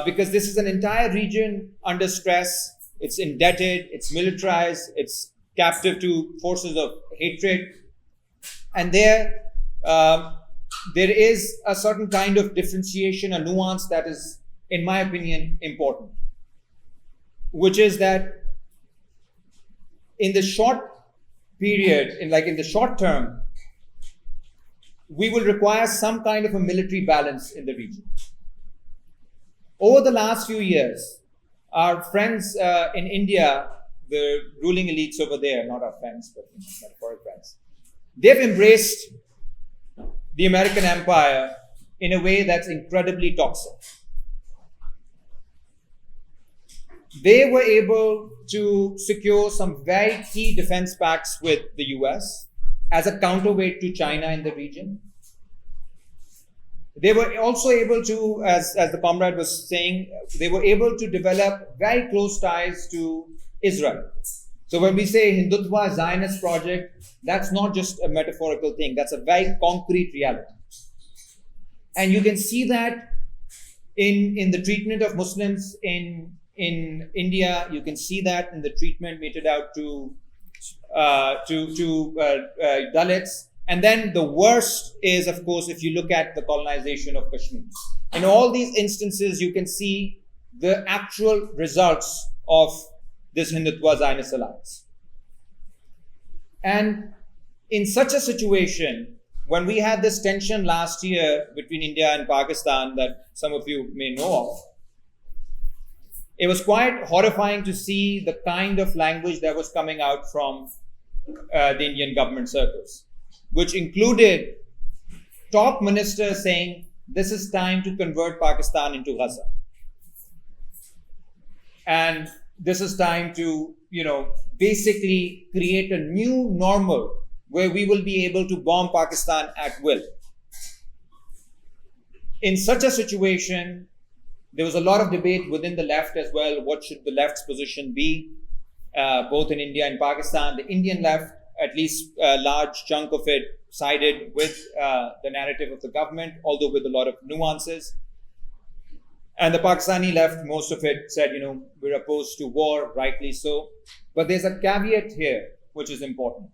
Because this is an entire region under stress, it's indebted, it's militarized, it's captive to forces of hatred. And there is a certain kind of differentiation, a nuance that is, in my opinion, important. Which is that in the short period, in the short term, we will require some kind of a military balance in the region. Over the last few years, our friends in India, the ruling elites over there, not our friends, but metaphoric friends, they've embraced the American empire in a way that's incredibly toxic. they were able to secure some very key defense pacts with the US as a counterweight to China in the region. They were also able to, as the comrade was saying, they were able to develop very close ties to Israel. So when we say Hindutva Zionist project, that's not just a metaphorical thing, that's a very concrete reality. And you can see that in the treatment of Muslims in India. You can see that in the treatment meted out to Dalits. And then the worst is, of course, if you look at the colonization of Kashmir. In all these instances, you can see the actual results of this Hindutva Zionist alliance. And in such a situation, when we had this tension last year between India and Pakistan that some of you may know of, it was quite horrifying to see the kind of language that was coming out from the Indian government circles, which included top ministers saying, this is time to convert Pakistan into Gaza. And this is time to, basically create a new normal where we will be able to bomb Pakistan at will. In such a situation, there was a lot of debate within the left as well. What should the left's position be, both in India and Pakistan? The Indian left, at least a large chunk of it, sided with the narrative of the government, although with a lot of nuances. And the Pakistani left, most of it said, we're opposed to war, rightly so. But there's a caveat here, which is important,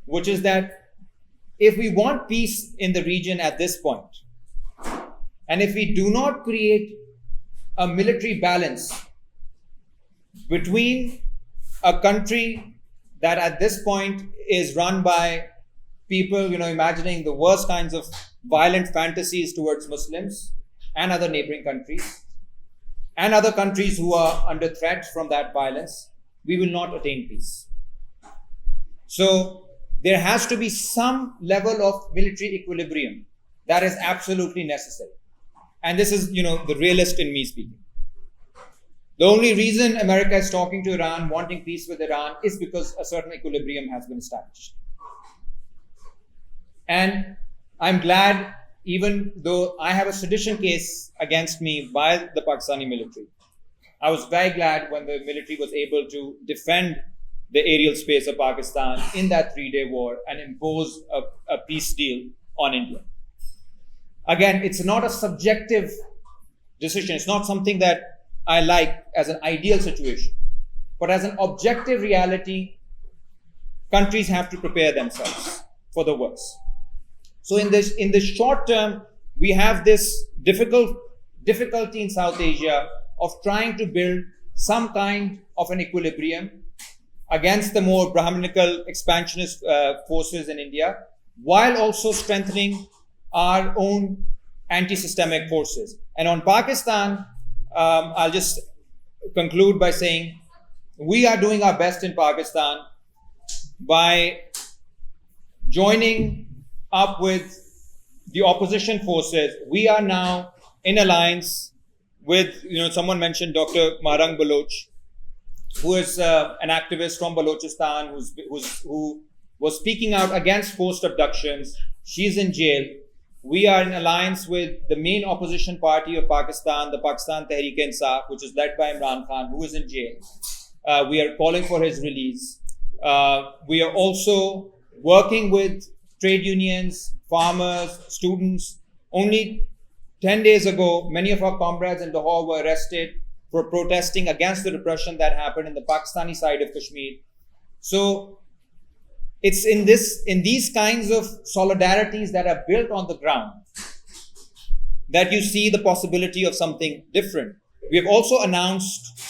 which is that if we want peace in the region at this point, and if we do not create a military balance between a country that at this point is run by people, imagining the worst kinds of violent fantasies towards Muslims and other neighboring countries, and other countries who are under threat from that violence, we will not attain peace. So there has to be some level of military equilibrium that is absolutely necessary. And this is, the realist in me speaking. The only reason America is talking to Iran, wanting peace with Iran, is because a certain equilibrium has been established. And I'm glad, even though I have a sedition case against me by the Pakistani military, I was very glad when the military was able to defend the aerial space of Pakistan in that 3-day war and impose a peace deal on India. Again, it's not a subjective decision. It's not something that I like as an ideal situation. But as an objective reality, countries have to prepare themselves for the worst. So in the short term, we have this difficulty in South Asia of trying to build some kind of an equilibrium against the more Brahminical expansionist forces in India, while also strengthening our own anti-systemic forces. And on Pakistan, I'll just conclude by saying we are doing our best in Pakistan by joining up with the opposition forces. We are now in alliance with, someone mentioned Dr. Mahrang Baloch, who is an activist from Balochistan who was speaking out against forced abductions. She's in jail. We are in alliance with the main opposition party of Pakistan, the Pakistan Tehreek-e-Insaf, which is led by Imran Khan, who is in jail. We are calling for his release. We are also working with trade unions, farmers, students. Only 10 days ago, many of our comrades in Lahore were arrested for protesting against the repression that happened in the Pakistani side of Kashmir. So it's in these kinds of solidarities that are built on the ground that you see the possibility of something different. We have also announced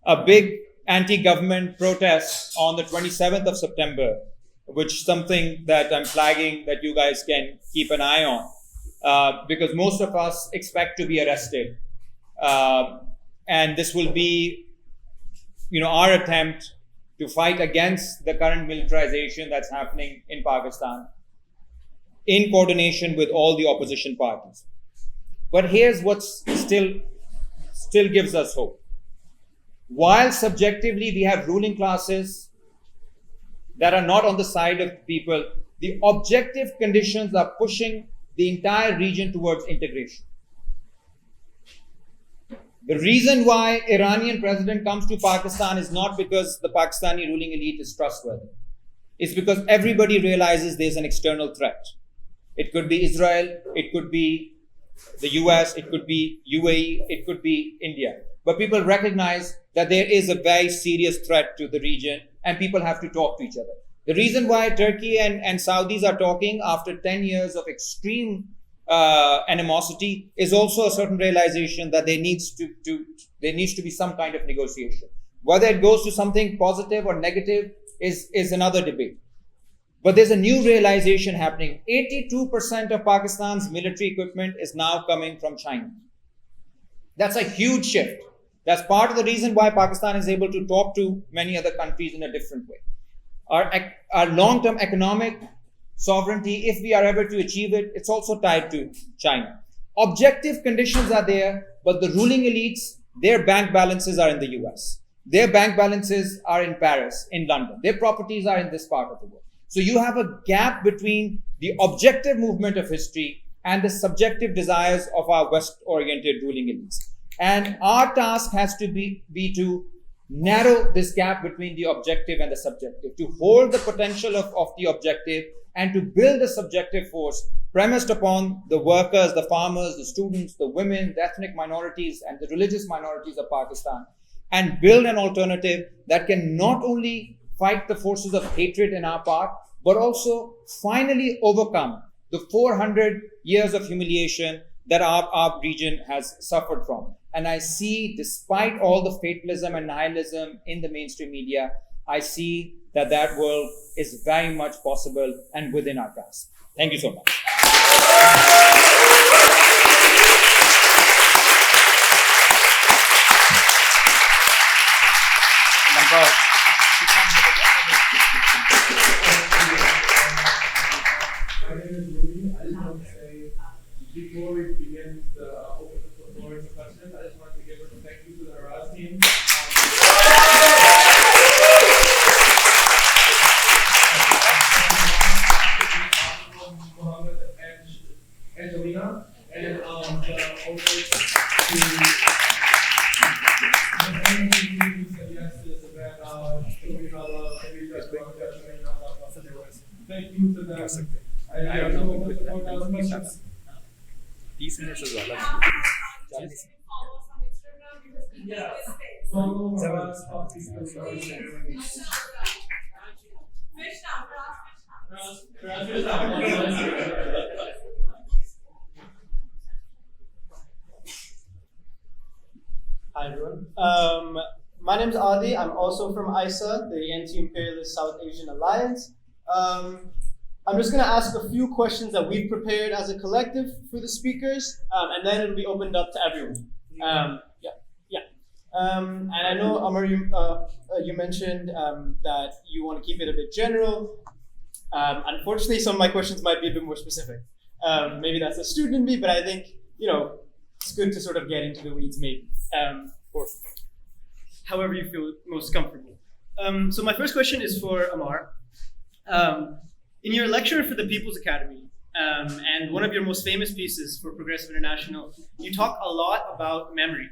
a big anti-government protest on the 27th of September, which is something that I'm flagging that you guys can keep an eye on, because most of us expect to be arrested. And this will be, our attempt to fight against the current militarization that's happening in Pakistan in coordination with all the opposition parties. But here's what's still still gives us hope. While subjectively we have ruling classes that are not on the side of people, the objective conditions are pushing the entire region towards integration. The reason why Iranian president comes to Pakistan is not because the Pakistani ruling elite is trustworthy. It's because everybody realizes there's an external threat. It could be Israel, it could be the US, it could be UAE, it could be India. But people recognize that there is a very serious threat to the region and people have to talk to each other. The reason why Turkey and Saudis are talking after 10 years of extreme animosity is also a certain realization that there needs to be some kind of negotiation. Whether it goes to something positive or negative is another debate. But there's a new realization happening. 82% of Pakistan's military equipment is now coming from China. That's a huge shift. That's part of the reason why Pakistan is able to talk to many other countries in a different way. Our long-term economic sovereignty, if we are ever to achieve it, it's also tied to China. Objective conditions are there, but the ruling elites, their bank balances are in the US. Their bank balances are in Paris, in London. Their properties are in this part of the world. So you have a gap between the objective movement of history and the subjective desires of our West-oriented ruling elites. And our task has to be to narrow this gap between the objective and the subjective, to hold the potential of the objective and to build a subjective force premised upon the workers, the farmers, the students, the women, the ethnic minorities, and the religious minorities of Pakistan, and build an alternative that can not only fight the forces of hatred in our part, but also finally overcome the 400 years of humiliation that our region has suffered from. And I see, despite all the fatalism and nihilism in the mainstream media, I see that that world is very much possible and within our grasp. Thank you so much. Before we begin the open floor to questions, I just wanted to give a thank you to the Araz team. Mohammed and Angelina, and the owners to who said yes to this event. Thank you to them. I don't know what the questions. 30 minute से ज़्यादा Hi everyone. My name is Adi. I'm also from ISA, the Anti-Imperialist South Asian Alliance. I'm just going to ask a few questions that we've prepared as a collective for the speakers, and then it'll be opened up to everyone. And I know, Ammar, you mentioned that you want to keep it a bit general. Unfortunately, some of my questions might be a bit more specific. Maybe that's a student in me, but I think, it's good to sort of get into the weeds, maybe, or however you feel most comfortable. So my first question is for Ammar. In your lecture for the People's Academy, and one of your most famous pieces for Progressive International, you talk a lot about memory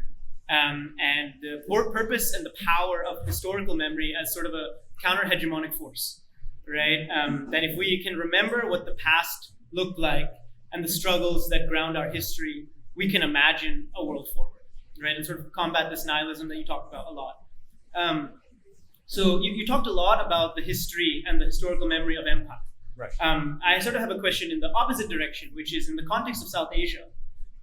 and the purpose and the power of historical memory as sort of a counter-hegemonic force, right? That if we can remember what the past looked like and the struggles that ground our history, we can imagine a world forward, right? And sort of combat this nihilism that you talk about a lot. So you talked a lot about the history and the historical memory of empire. Right. I sort of have a question in the opposite direction, which is in the context of South Asia,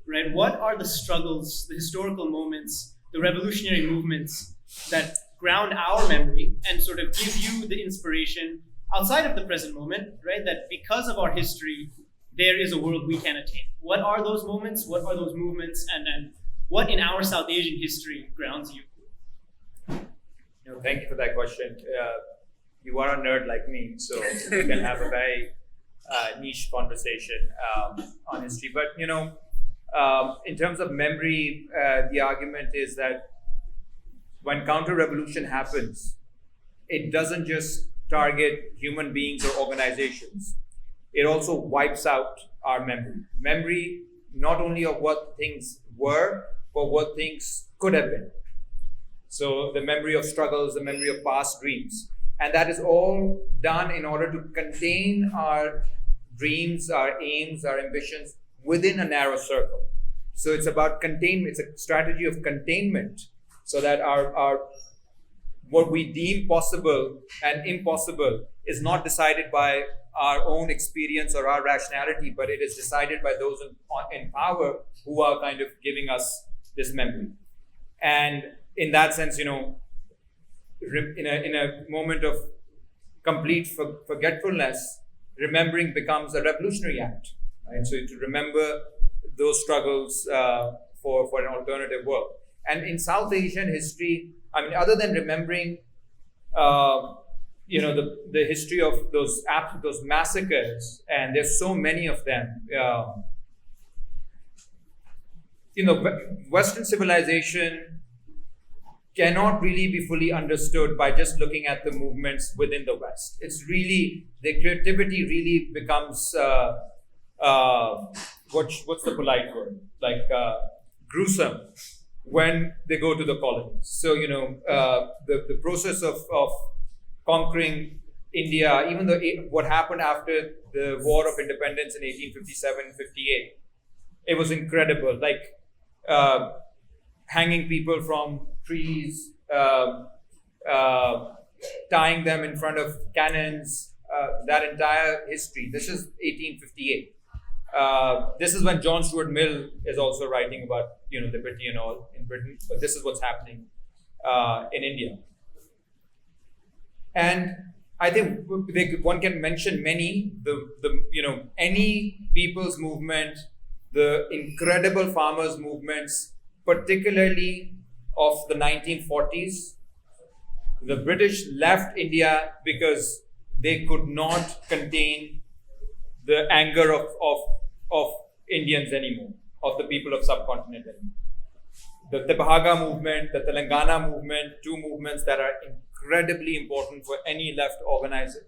right? What are the struggles, the historical moments, the revolutionary movements that ground our memory and sort of give you the inspiration outside of the present moment, right? That because of our history, there is a world we can attain. What are those moments? What are those movements? And what in our South Asian history grounds you? Thank you for that question. You are a nerd like me, so we can have a very niche conversation on history. But In terms of memory, the argument is that when counter-revolution happens, it doesn't just target human beings or organizations. It also wipes out our memory. Memory not only of what things were, but what things could have been. So the memory of struggles, the memory of past dreams. And that is all done in order to contain our dreams, our aims, our ambitions within a narrow circle. So it's about containment. It's a strategy of containment so that our what we deem possible and impossible is not decided by our own experience or our rationality, but it is decided by those in power who are kind of giving us this memory. And in that sense, in a moment of complete forgetfulness, remembering becomes a revolutionary act. Right? So to remember those struggles for an alternative world. And in South Asian history, I mean, other than remembering, the history of those massacres, and there's so many of them. Western civilization cannot really be fully understood by just looking at the movements within the West. It's really, the creativity really becomes what's the polite word? Like gruesome when they go to the colonies. So, the process of conquering India, even though what happened after the War of Independence in 1857-58, it was incredible. Like hanging people from trees, tying them in front of cannons, that entire history. This is 1858. This is when John Stuart Mill is also writing about liberty and all in Britain, but this is what's happening in India. And I think one can mention many, any people's movement, the incredible farmers' movements, particularly of the 1940s. The British left India because they could not contain the anger of Indians anymore, of the people of subcontinent anymore. The Tebahaga movement, the Telangana movement, two movements that are incredibly important for any left organizer.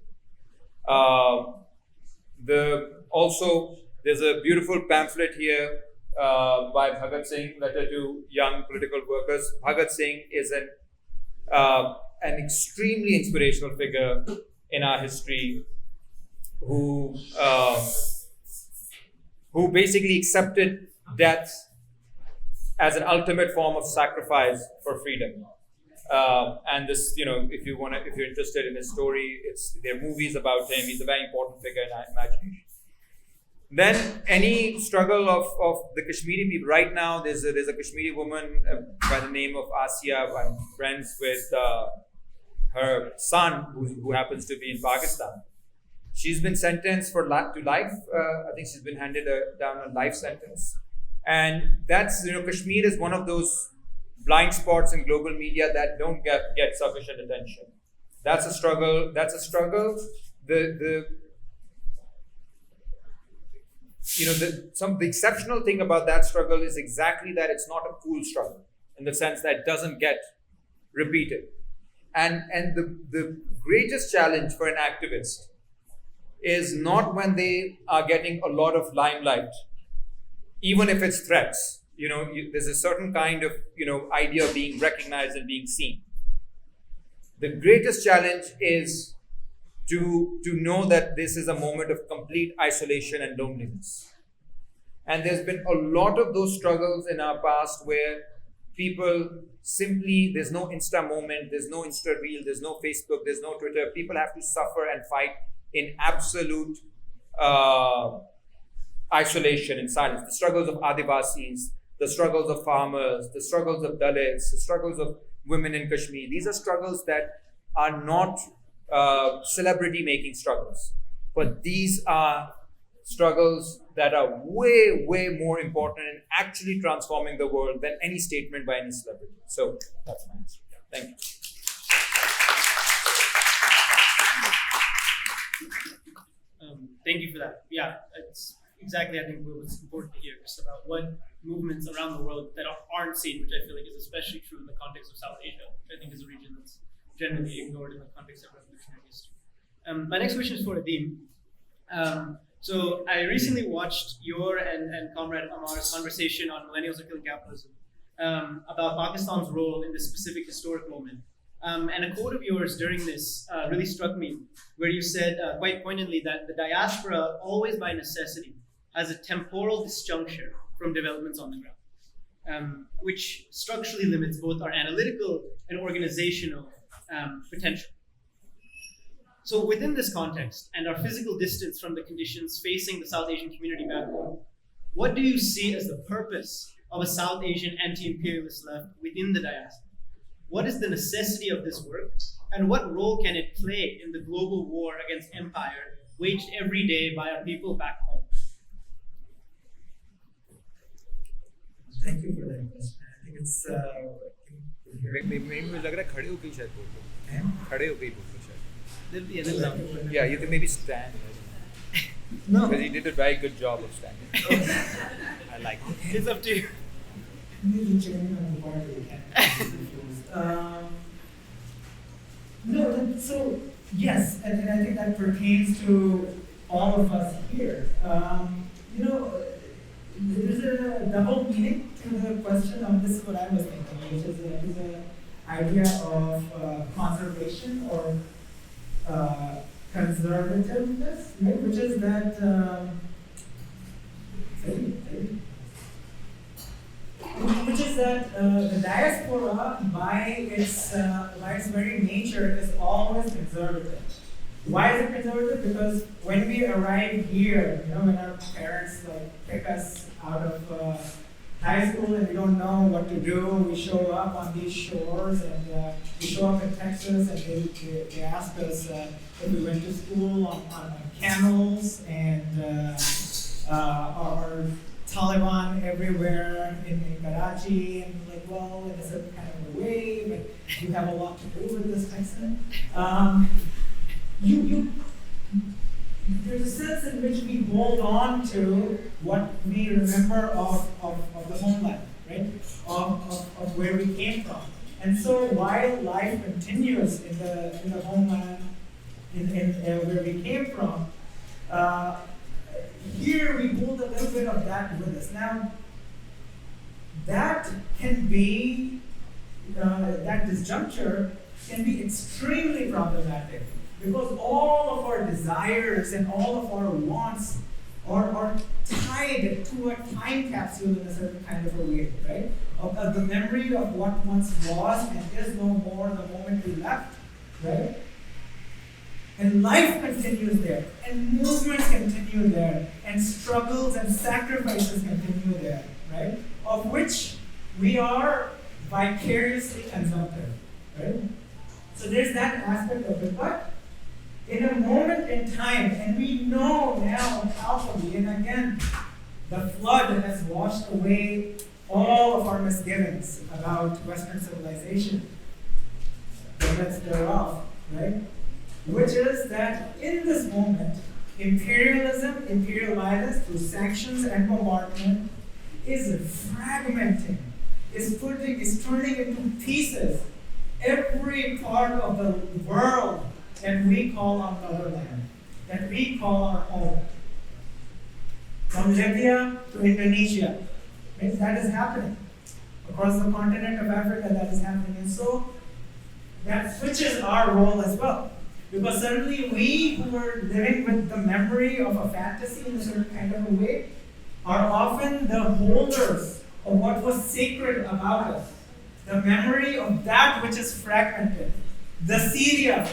There's a beautiful pamphlet here by Bhagat Singh, Letter to Young Political Workers. Bhagat Singh is an extremely inspirational figure in our history who basically accepted death as an ultimate form of sacrifice for freedom. And this, if you're interested in his story, there are movies about him. He's a very important figure in our imagination. Then any struggle of the Kashmiri people. Right now, there's a Kashmiri woman by the name of Asia. I'm friends with her son, who happens to be in Pakistan. She's been sentenced to life. I think she's been handed down a life sentence. And that's, Kashmir is one of those blind spots in global media that don't get sufficient attention. That's a struggle. The exceptional thing about that struggle is exactly that it's not a cool struggle, in the sense that it doesn't get repeated. And the greatest challenge for an activist is not when they are getting a lot of limelight, even if it's threats. There's a certain kind of idea of being recognized and being seen. The greatest challenge is to know that this is a moment of complete isolation and loneliness. And there's been a lot of those struggles in our past where people simply, there's no Insta moment, there's no Insta Reel, there's no Facebook, there's no Twitter. People have to suffer and fight in absolute isolation and silence. The struggles of Adivasis, the struggles of farmers, the struggles of Dalits, the struggles of women in Kashmir. These are struggles that are not celebrity-making struggles, but these are struggles that are way, way more important in actually transforming the world than any statement by any celebrity. So that's my answer. Thank you. Thank you for that. Yeah, it's exactly, I think, what's important to hear, just about what movements around the world that aren't seen, which I feel like is especially true in the context of South Asia, which I think is a region that's generally ignored in the context of revolutionary history. My next question is for Adeem. So I recently watched your and Comrade Ammar's conversation on Millennials Are Killing Capitalism about Pakistan's role in this specific historic moment. And a quote of yours during this really struck me, where you said quite poignantly that the diaspora, always by necessity, has a temporal disjuncture from developments on the ground, which structurally limits both our analytical and organizational potential. So within this context and our physical distance from the conditions facing the South Asian community back home, what do you see as the purpose of a South Asian anti-imperialist left within the diaspora? What is the necessity of this work, and what role can it play in the global war against empire waged every day by our people back home? Thank you for that question. I think it's maybe मुझे लग रहा है खड़े होके ही शायद बोल दो खड़े होके ही बोल दो शायद yeah you can maybe stand no, because he did a very good job of standing. I like it. It's up to you. No, so yes, and I think that pertains to all of us here. There's a double meaning to the question. This is what I was thinking, which is the idea of conservation or conservativeness, right? Which is that the diaspora, by its very nature, is always conservative. Why is it conservative? Because when we arrive here, when our parents pick us out of high school and we don't know what to do, we show up on these shores and we show up in Texas and they ask us if we went to school on camels and our Taliban everywhere in Karachi, and well, in a certain kind of a way, but you have a lot to do with this Texan. There's a sense in which we hold on to what we remember of the homeland, right? Of where we came from. And so while life continues in the homeland, in where we came from, here we hold a little bit of that with us. Now, that can be, that disjuncture can be extremely problematic, because all of our desires and all of our wants are tied to a time capsule in a certain kind of a way, right? Of the memory of what once was and is no more the moment we left, right? And life continues there, and movements continue there, and struggles and sacrifices continue there, right? Of which we are vicariously consumptive, right? So there's that aspect of it, but in a moment in time, and we know now palpably, and again, the flood has washed away all of our misgivings about Western civilization, the midst thereof, right? Which is that in this moment, imperialism, imperial violence through sanctions and bombardment is fragmenting, is turning into pieces every part of the world that we call our motherland, that we call our home. From Libya to Indonesia, right? That is happening. Across the continent of Africa, that is happening. And so that switches our role as well. Because suddenly we who are living with the memory of a fantasy in a certain kind of a way are often the holders of what was sacred about us. The memory of that which is fragmented. The Syria,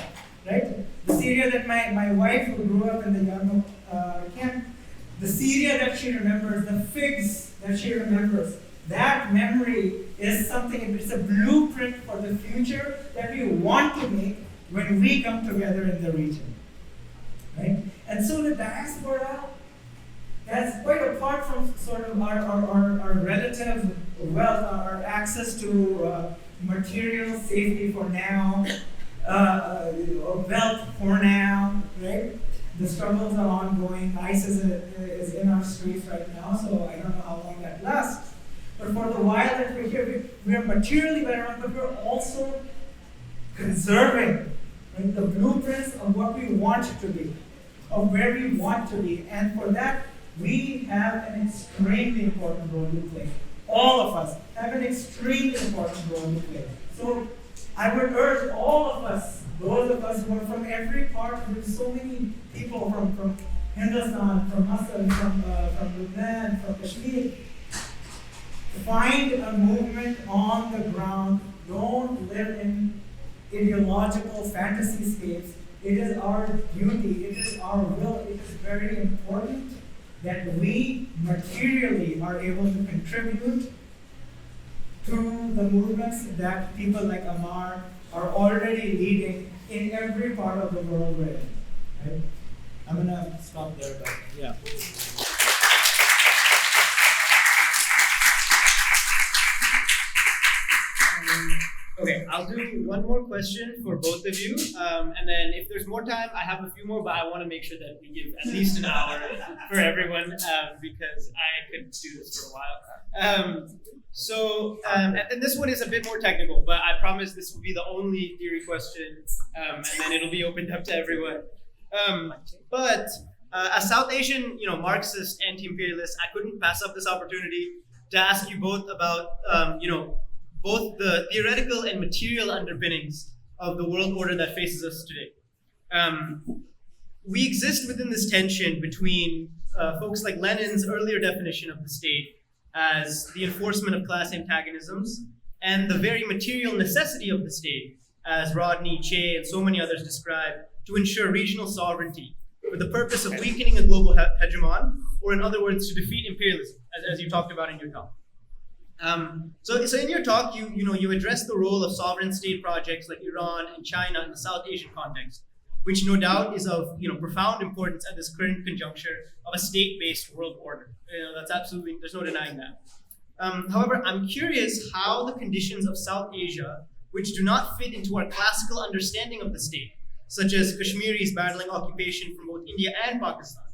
right? The Syria that my wife, who grew up in the Yarmouk camp, the Syria that she remembers, the figs that she remembers, that memory is something, it's a blueprint for the future that we want to make when we come together in the region, right? And so the diaspora, that's quite apart from sort of our relative wealth, our access to material safety for now, wealth for now, right? The struggles are ongoing. ISIS is in our streets right now, so I don't know how long that lasts. But for the while that we're here, we are materially better off, but we're also conserving, right, the blueprints of what we want to be, of where we want to be. And for that, we have an extremely important role to play. All of us have an extremely important role to play. So I would urge all of us, those of us who are from every part, there's so many people from Hindustan, from Masr, from Lebanon, from Kashmir, find a movement on the ground. Don't live in ideological fantasy scapes. It is our duty, it is our will, it is very important that we materially are able to contribute to the movements that people like Ammar are already leading in every part of the world we're in. Right? I'm gonna stop there, but yeah. Okay, I'll do one more question for both of you, and then if there's more time, I have a few more, but I want to make sure that we give at least an hour for everyone, because I could do this for a while. And this one is a bit more technical, but I promise this will be the only theory question, and then it'll be opened up to everyone. But as South Asian, Marxist, anti-imperialist, I couldn't pass up this opportunity to ask you both about, both the theoretical and material underpinnings of the world order that faces us today. We exist within this tension between folks like Lenin's earlier definition of the state as the enforcement of class antagonisms and the very material necessity of the state, as Rodney, Che, and so many others describe, to ensure regional sovereignty for the purpose of weakening a global hegemon, or in other words, to defeat imperialism, as you talked about in your talk. So in your talk, you address the role of sovereign state projects like Iran and China in the South Asian context, which no doubt is of profound importance at this current conjuncture of a state-based world order. That's absolutely, there's no denying that. However, I'm curious how the conditions of South Asia, which do not fit into our classical understanding of the state, such as Kashmiris battling occupation from both India and Pakistan,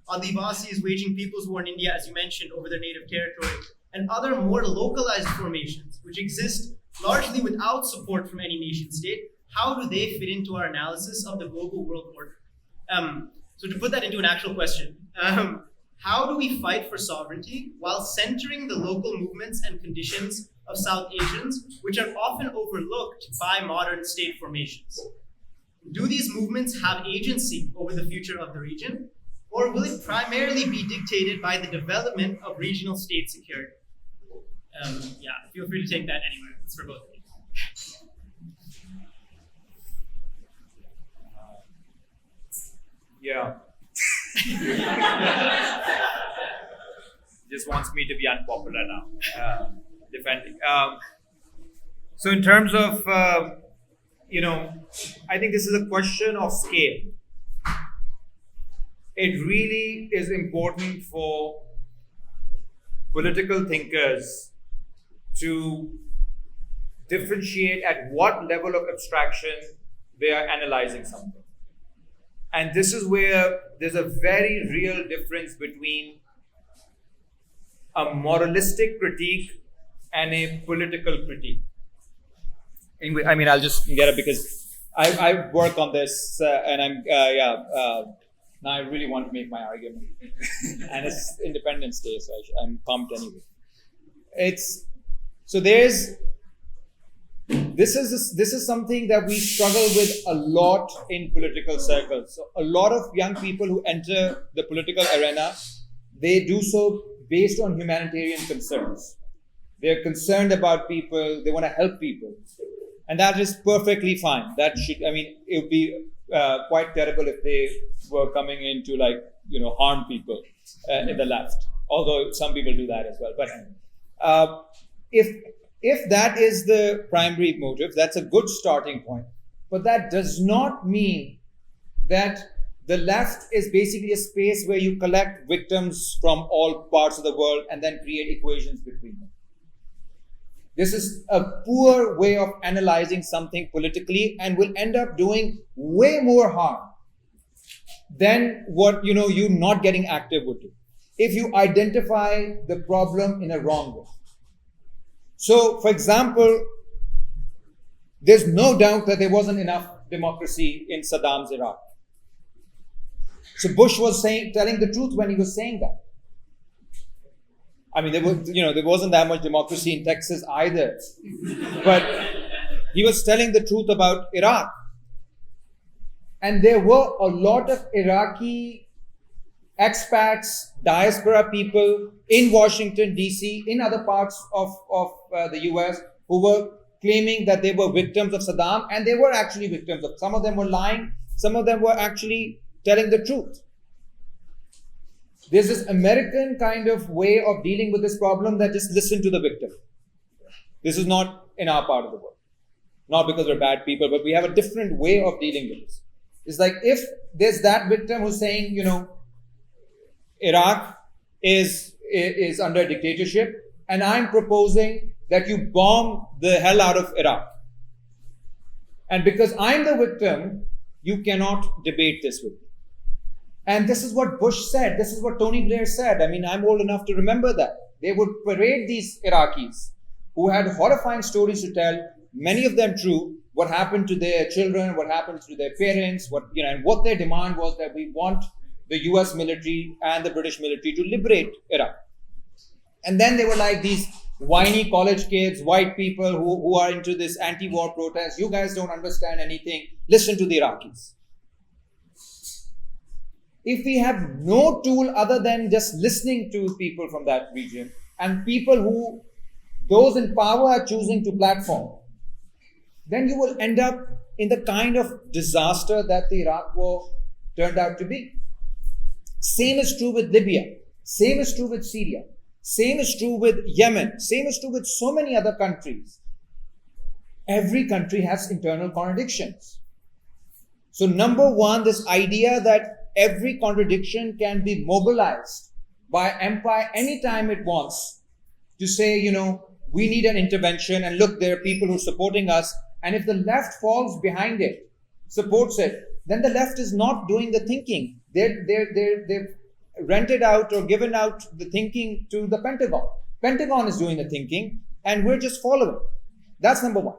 Adivasis waging people's war in India, as you mentioned, over their native territory, and other more localized formations, which exist largely without support from any nation state, how do they fit into our analysis of the global world order? So to put that into an actual question, how do we fight for sovereignty while centering the local movements and conditions of South Asians, which are often overlooked by modern state formations? Do these movements have agency over the future of the region, or will it primarily be dictated by the development of regional state security? Feel free to take that anywhere. It's for both of you. Yeah. Just wants me to be unpopular now, defending. So in terms of, I think this is a question of scale. It really is important for political thinkers to differentiate at what level of abstraction they are analyzing something. And this is where there's a very real difference between a moralistic critique and a political critique. Anyway, I'll just get it because I work on this and now I really want to make my argument. And it's Independence Day, so I'm pumped anyway. This is something that we struggle with a lot in political circles. So a lot of young people who enter the political arena, they do so based on humanitarian concerns. They're concerned about people, they want to help people. And that is perfectly fine. It would be quite terrible if they were coming in to harm people in the left. Although some people do that as well. But if that is the primary motive, that's a good starting point. But that does not mean that the left is basically a space where you collect victims from all parts of the world and then create equations between them. This is a poor way of analyzing something politically and will end up doing way more harm than what you not getting active would do. If you identify the problem in a wrong way. So, for example, there's no doubt that there wasn't enough democracy in Saddam's Iraq. So Bush was telling the truth when he was saying that. I mean, there wasn't that much democracy in Texas either, but he was telling the truth about Iraq. And there were a lot of Iraqi expats, diaspora people in Washington, D.C., in other parts of the U.S. who were claiming that they were victims of Saddam, and they were actually victims of. Some of them were lying, some of them were actually telling the truth. There's this American kind of way of dealing with this problem that just listen to the victim. This is not in our part of the world. Not because we're bad people, but we have a different way of dealing with this. It's like if there's that victim who's saying, Iraq is under dictatorship, and I'm proposing that you bomb the hell out of Iraq. And because I'm the victim, you cannot debate this with me. And this is what Bush said. This is what Tony Blair said. I mean, I'm old enough to remember that. They would parade these Iraqis who had horrifying stories to tell, many of them true, what happened to their children, what happened to their parents, and what their demand was that we want the US military and the British military to liberate Iraq. And then they were like these whiny college kids, white people who are into this anti-war protest. You guys don't understand anything. Listen to the Iraqis. If we have no tool other than just listening to people from that region, and people who those in power are choosing to platform, then you will end up in the kind of disaster that the Iraq war turned out to be. Same is true with Libya. Same is true with Syria. Same is true with Yemen. Same is true with so many other countries. Every country has internal contradictions. So number one, this idea that every contradiction can be mobilized by empire anytime it wants to say, we need an intervention, and look, there are people who are supporting us. And if the left falls behind it, supports it, then the left is not doing the thinking. They've rented out or given out the thinking to the Pentagon. Pentagon is doing the thinking, and we're just following. That's number one.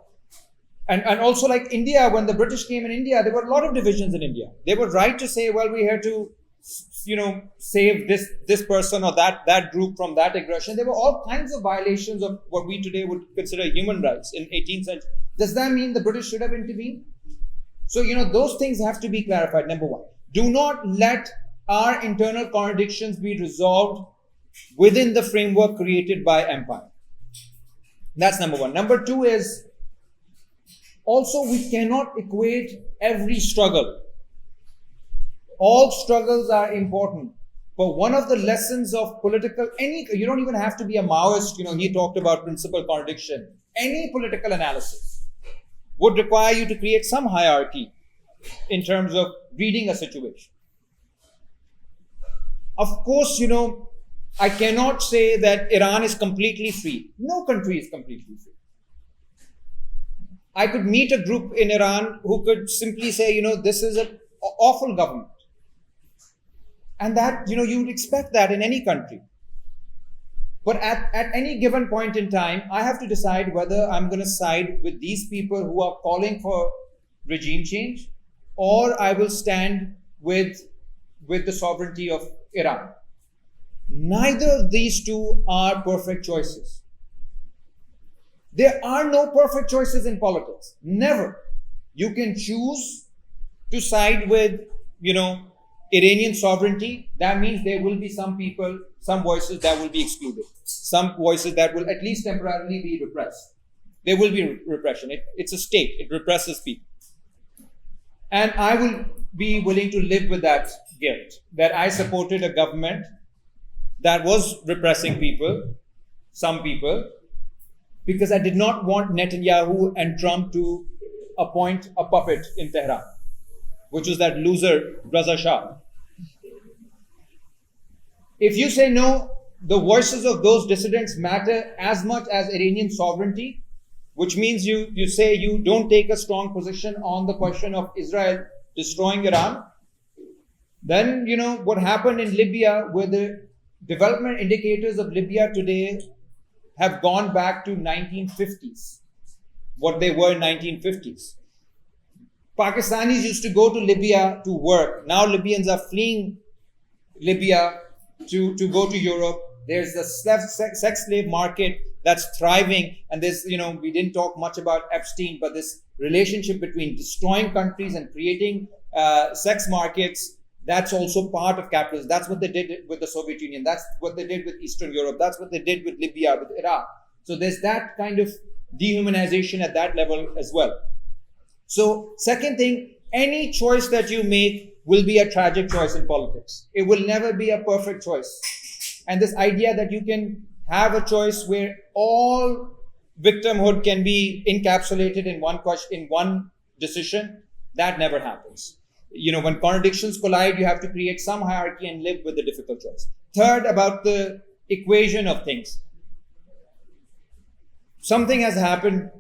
And also, like India, when the British came in India, there were a lot of divisions in India. They were right to say, well, we're here to, save this person or that group from that aggression. There were all kinds of violations of what we today would consider human rights in 18th century. Does that mean the British should have intervened? So, those things have to be clarified, number one. Do not let our internal contradictions be resolved within the framework created by empire. That's number one. Number two is, also, we cannot equate every struggle. All struggles are important. But one of the lessons of you don't even have to be a Maoist, he talked about principal contradiction. Any political analysis would require you to create some hierarchy in terms of reading a situation. Of course, I cannot say that Iran is completely free. No country is completely free. I could meet a group in Iran who could simply say, this is an awful government. And that, you would expect that in any country. But at any given point in time, I have to decide whether I'm going to side with these people who are calling for regime change, or I will stand with the sovereignty of Iran. Neither of these two are perfect choices. There are no perfect choices in politics. Never. You can choose to side with, Iranian sovereignty. That means there will be some people, some voices that will be excluded. Some voices that will at least temporarily be repressed. There will be repression. It's a state. It represses people. And I will be willing to live with that guilt, that I supported a government that was repressing people, some people, because I did not want Netanyahu and Trump to appoint a puppet in Tehran, which was that loser Raza Shah. If you say no, the voices of those dissidents matter as much as Iranian sovereignty, which means you say you don't take a strong position on the question of Israel destroying Iran, then what happened in Libya, where the development indicators of Libya today have gone back to 1950s, what they were in 1950s. Pakistanis used to go to Libya to work. Now Libyans are fleeing Libya to go to Europe. There's the sex slave market that's thriving. And there's, we didn't talk much about Epstein, but this relationship between destroying countries and creating sex markets, that's also part of capitalism. That's what they did with the Soviet Union. That's what they did with Eastern Europe. That's what they did with Libya, with Iraq. So there's that kind of dehumanization at that level as well. So second thing, any choice that you make will be a tragic choice in politics. It will never be a perfect choice. And this idea that you can have a choice where all victimhood can be encapsulated in one question, in one decision, that never happens. When contradictions collide, you have to create some hierarchy and live with the difficult choice. Third, about the equation of things. Something has happened,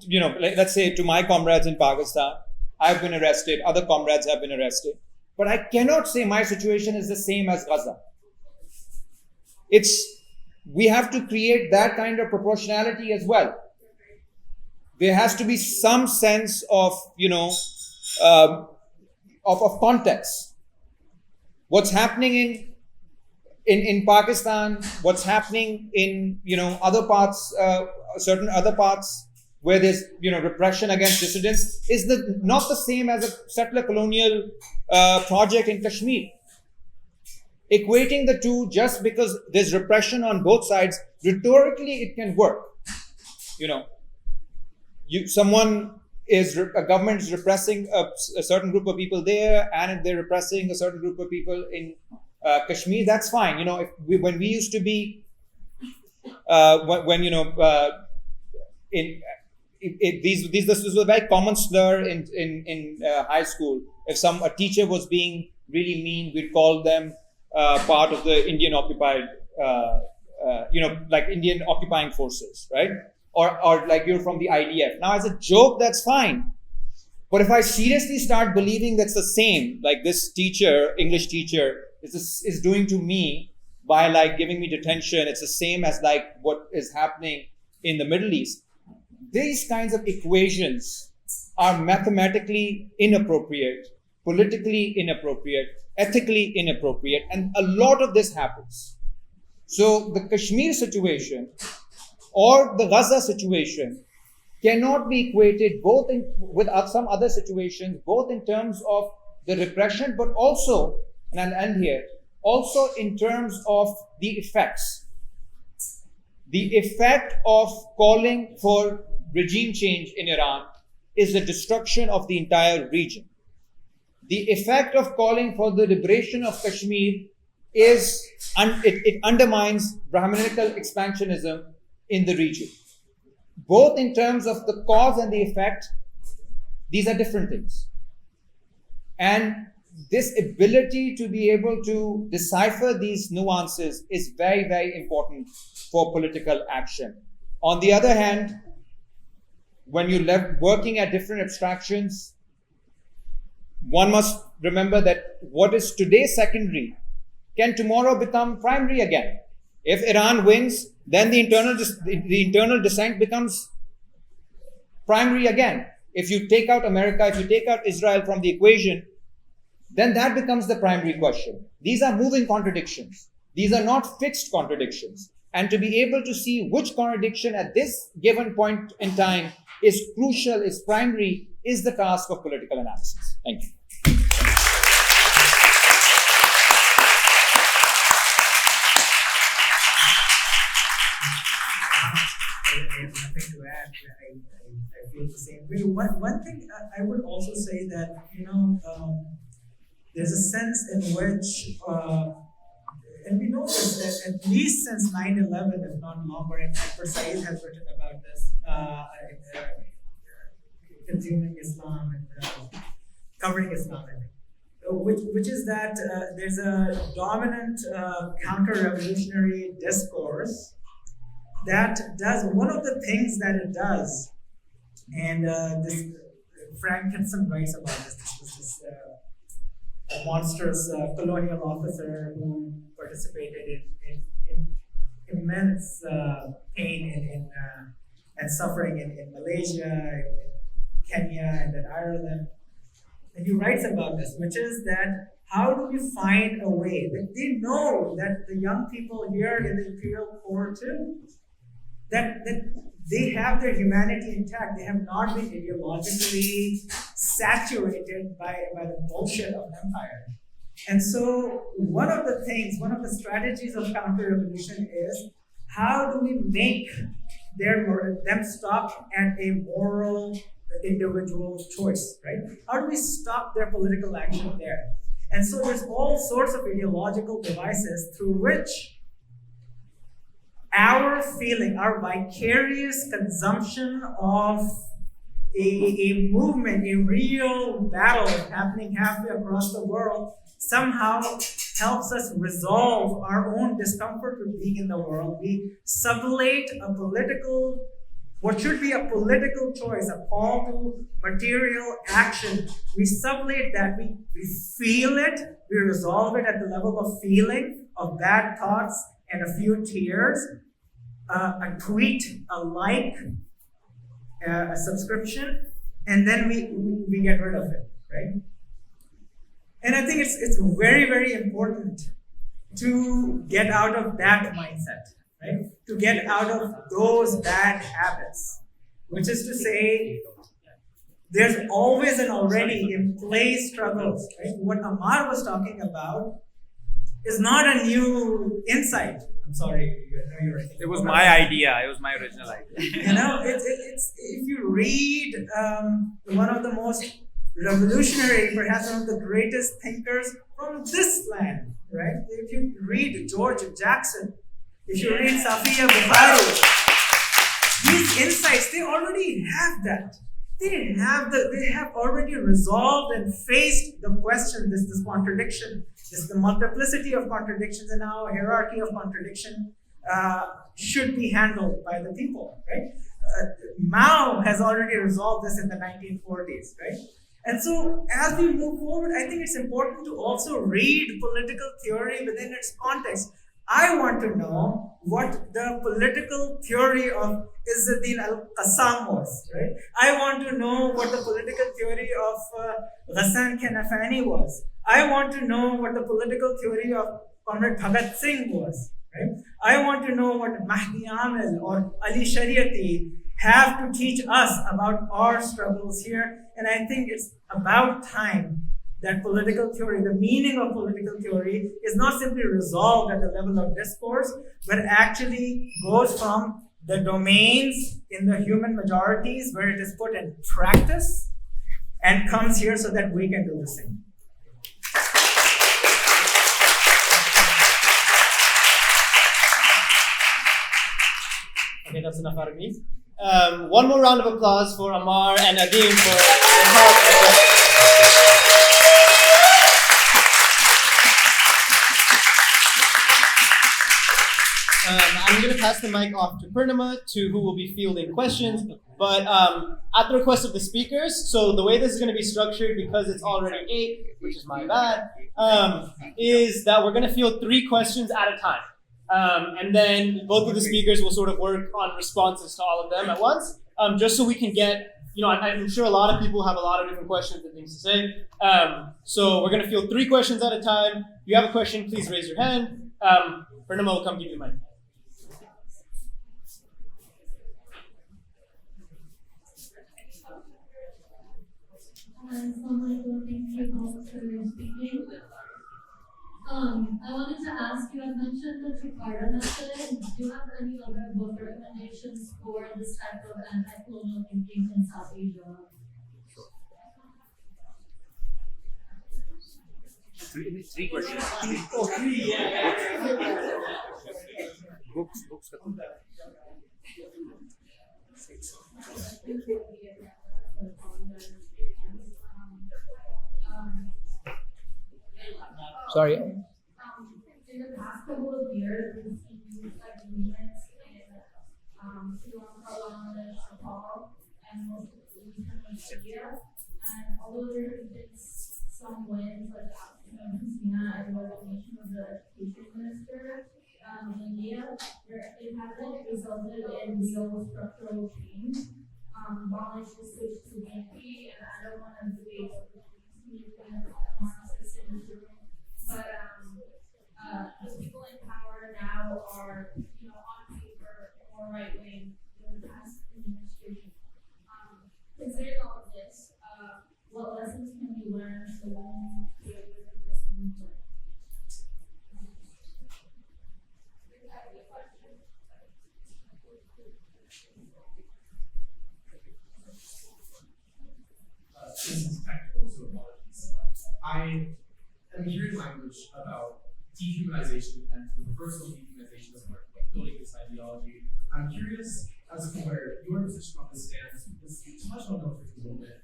let's say to my comrades in Pakistan, I've been arrested, other comrades have been arrested, but I cannot say my situation is the same as Gaza. We have to create that kind of proportionality as well. There has to be some sense of, of context. What's happening in Pakistan, what's happening in, other parts, certain other parts where there's, repression against dissidents is not the same as a settler colonial project in Kashmir. Equating the two just because there's repression on both sides, rhetorically it can work. A government is repressing a certain group of people there, and they're repressing a certain group of people in Kashmir, that's fine. When we used to be, this was a very common slur in high school. If a teacher was being really mean, we'd call them part of the Indian occupied, like Indian occupying forces, right? Or like you're from the IDF. Now, as a joke, that's fine. But if I seriously start believing that's the same, like this teacher, English teacher, is doing to me by like giving me detention, it's the same as like what is happening in the Middle East. These kinds of equations are mathematically inappropriate, politically inappropriate, ethically inappropriate, and a lot of this happens. So the Kashmir situation or the Gaza situation cannot be equated with some other situations, both in terms of the repression, but also, and I'll end here, also in terms of the effects. The effect of calling for regime change in Iran is the destruction of the entire region. The effect of calling for the liberation of Kashmir it undermines Brahminical expansionism in the region. Both in terms of the cause and the effect, these are different things. And this ability to be able to decipher these nuances is very, very important for political action. On the other hand, when you're working at different abstractions, one must remember that what is today secondary can tomorrow become primary again. If Iran wins, then the internal dissent becomes primary again. If you take out America, if you take out Israel from the equation, then that becomes the primary question. These are moving contradictions. These are not fixed contradictions. And to be able to see which contradiction at this given point in time is crucial, is primary, is the task of political analysis. Thank you. I have nothing to add. I feel the same way. One thing I would also say that, there's a sense in which, and we know this, that at least since 9/11, if not longer, and Said has written about this, consuming Islam and covering Islam, I think. Which is that there's a dominant counter-revolutionary discourse that does one of the things that it does, and this Frank Kinson writes about this. This was this monstrous colonial officer who participated in immense pain and suffering in Malaysia, in Kenya, and then Ireland. And he writes about this, which is that how do we find a way that they know that the young people here in the imperial core too, that they have their humanity intact. They have not been ideologically saturated by the bullshit of empire. And so one of the strategies of counter-revolution is how do we make them stop at a moral individual choice, right? How do we stop their political action there? And so there's all sorts of ideological devices through which our vicarious consumption of a movement, a real battle happening halfway across the world, somehow helps us resolve our own discomfort with being in the world. We sublate what should be a political choice, a call to material action. We sublate that, we feel it, we resolve it at the level of feeling, of bad thoughts and a few tears, a tweet, a like, a subscription, and then we get rid of it, right? And I think it's very, very important to get out of that mindset, right? To get out of those bad habits, which is to say, there's always and already in place struggles, right? What Ammar was talking about is not a new insight. I'm sorry, you're right. It was my idea. It was my original idea. It's if you read one of the most revolutionary, perhaps one of the greatest thinkers from this land, right? If you read George Jackson, if you read Safiya Bukhari, these insights, they already have that. They have already resolved and faced the question, this contradiction, the multiplicity of contradictions and how a hierarchy of contradiction should be handled by the people, right? Mao has already resolved this in the 1940s, right? And so as we move forward, I think it's important to also read political theory within its context. I want to know what the political theory of Izzuddin al-Qassam was, right? I want to know what the political theory of Ghassan Kanafani was. I want to know what the political theory of Comrade Bhagat Singh was, right? I want to know what Mahdi Amil or Ali Shariati have to teach us about our struggles here. And I think it's about time that political theory, the meaning of political theory, is not simply resolved at the level of discourse, but actually goes from the domains in the human majorities where it is put in practice and comes here so that we can do the same. Okay, that's enough out of me. One more round of applause for Ammar and Adeem for their help. I'm going to pass the mic off to Purnima, who will be fielding questions. But at the request of the speakers, so the way this is going to be structured, because it's already 8, which is my bad, is that we're going to field 3 questions at a time. And then both of the speakers will sort of work on responses to all of them at once, just so we can get, I'm sure a lot of people have a lot of different questions and things to say. So we're going to field 3 questions at a time. If you have a question, please raise your hand. Purnima will come give you the mic. Thank you both for speaking. I wanted to ask you, I mentioned the Trafalgar method. Do you have any other book recommendations for this type of anti-colonial thinking in South Asia? Three questions. Books. Sorry. In the past couple of years, we've seen like movements in Sri Lanka, Nepal, and most of India. And although there have been some wins, like Christina and the resignation of the education minister in India, there resulted in real structural change. Bangladesh is switched to BNP, and I don't want to debate Marxists in this room, but the people in power now are, on paper more right wing than the past administration. Considering all of this, what lessons can we learn from this movement? This is technical, so apologies. I am hearing language about dehumanization and the reversal of dehumanization as part of building this ideology. I'm curious as to where your position on this stands, because you touched on it a little bit.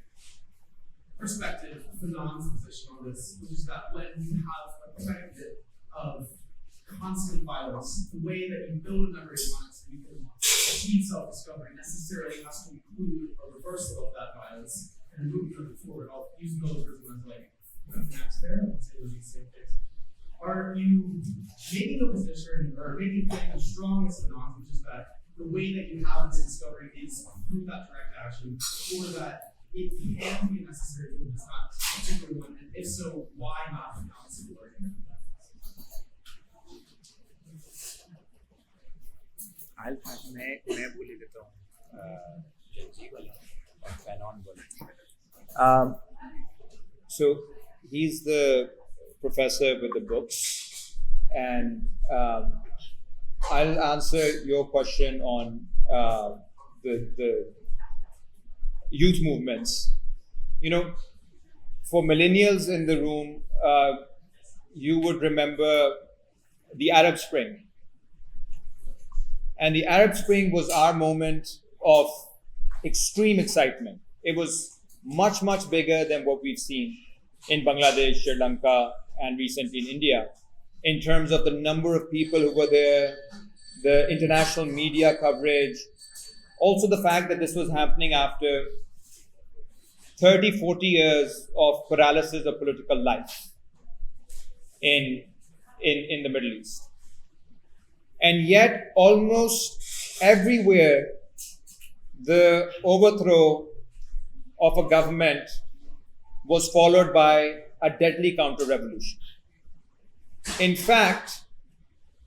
Perspective, Fanon's position on this, which is that when you have a predicate of constant violence, the way that you build a memory of violence and you can achieve self-discovery necessarily has to include a reversal of that violence and moving forward. I'll use militarism as like next there, and say those same things. Are you making a position, or maybe playing the strongest Fanon, which is that the way that you have this discovery is through that direct action, or that it can be necessary to it's not a particular one, and if so, why not Fanon similar? मैं बोल देता हूँ जल्दी वाला और Fanon वाला. So he's the professor with the books, and I'll answer your question on the youth movements. For millennials in the room, you would remember the Arab Spring. And the Arab Spring was our moment of extreme excitement. It was much, much bigger than what we've seen in Bangladesh, Sri Lanka, and recently in India, in terms of the number of people who were there, the international media coverage, also the fact that this was happening after 30, 40 years of paralysis of political life in the Middle East. And yet, almost everywhere, the overthrow of a government was followed by a deadly counter-revolution. In fact,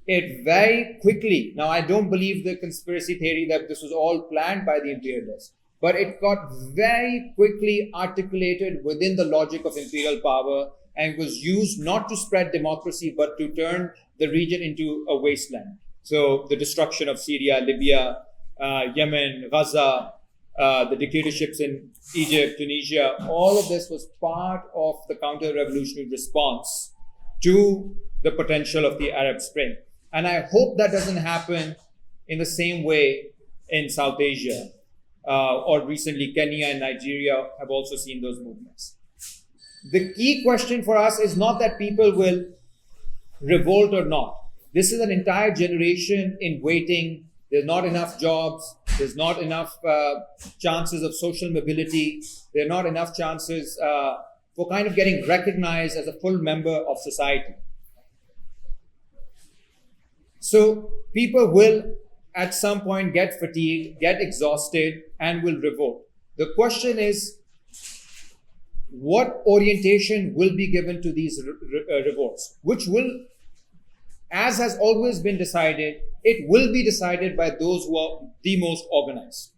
it very quickly, now I don't believe the conspiracy theory that this was all planned by the imperialists, but it got very quickly articulated within the logic of imperial power and was used not to spread democracy, but to turn the region into a wasteland. So the destruction of Syria, Libya, Yemen, Gaza, the dictatorships in Egypt, Tunisia, all of this was part of the counter-revolutionary response to the potential of the Arab Spring. And I hope that doesn't happen in the same way in South Asia, or recently Kenya and Nigeria have also seen those movements. The key question for us is not that people will revolt or not. This is an entire generation in waiting. There's not enough jobs. There's not enough chances of social mobility. There are not enough chances for kind of getting recognized as a full member of society. So people will at some point get fatigued, get exhausted, and will revolt. The question is, what orientation will be given to these revolts, which will, as has always been decided, it will be decided by those who are the most organized.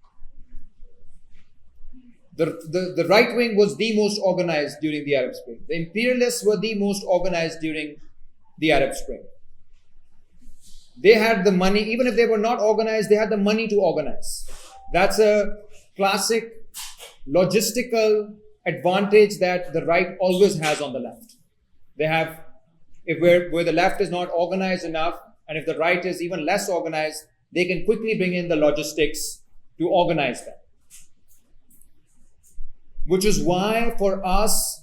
The right wing was the most organized during the Arab Spring. The imperialists were the most organized during the Arab Spring. They had the money, even if they were not organized, they had the money to organize. That's a classic logistical advantage that the right always has on the left. They have, where the left is not organized enough, and if the right is even less organized, they can quickly bring in the logistics to organize that. Which is why for us,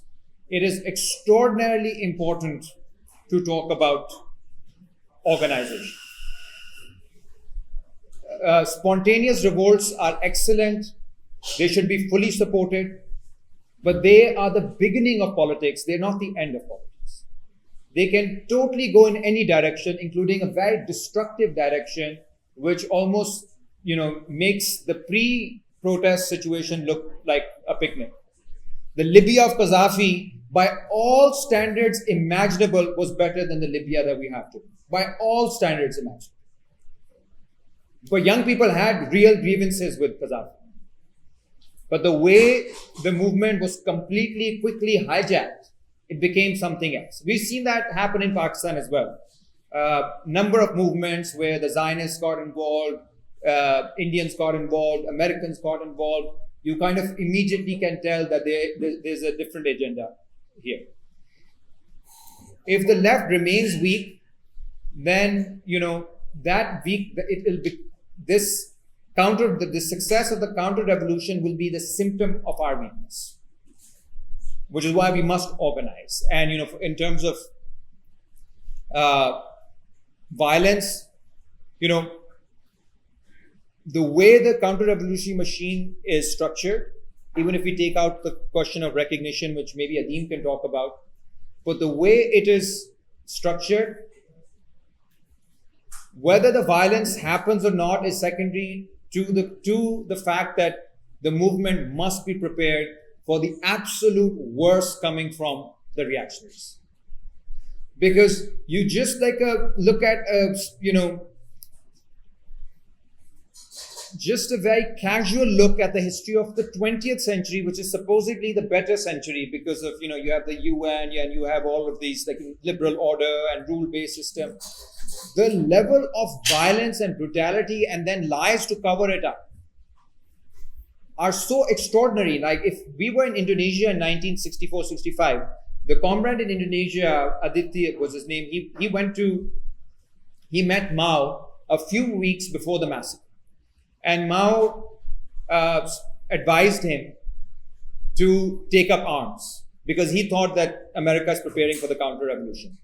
it is extraordinarily important to talk about organization. Spontaneous revolts are excellent. They should be fully supported, but they are the beginning of politics. They're not the end of politics. They can totally go in any direction, including a very destructive direction, which almost makes the pre-protest situation look like a picnic. The Libya of Gaddafi, by all standards imaginable, was better than the Libya that we have today. By all standards imaginable. But young people had real grievances with Gaddafi. But the way the movement was quickly hijacked, it became something else. We've seen that happen in Pakistan as well. Number of movements where the Zionists got involved, Indians got involved, Americans got involved. You kind of immediately can tell that there's a different agenda here. If the left remains weak, then that weak it will be this the success of the counter revolution will be the symptom of our weakness, which is why we must organize. And in terms of violence, the way the counter-revolutionary machine is structured, even if we take out the question of recognition, which maybe Adeem can talk about, but the way it is structured, whether the violence happens or not is secondary to the fact that the movement must be prepared for the absolute worst coming from the reactionaries. Because you just look at just a very casual look at the history of the 20th century, which is supposedly the better century because of, you have the UN and you have all of these liberal order and rule-based system. The level of violence and brutality and then lies to cover it up are so extraordinary. Like if we were in Indonesia in 1964-65, the comrade in Indonesia, Aditya was his name, he met Mao a few weeks before the massacre. And Mao advised him to take up arms because he thought that America is preparing for the counter-revolution.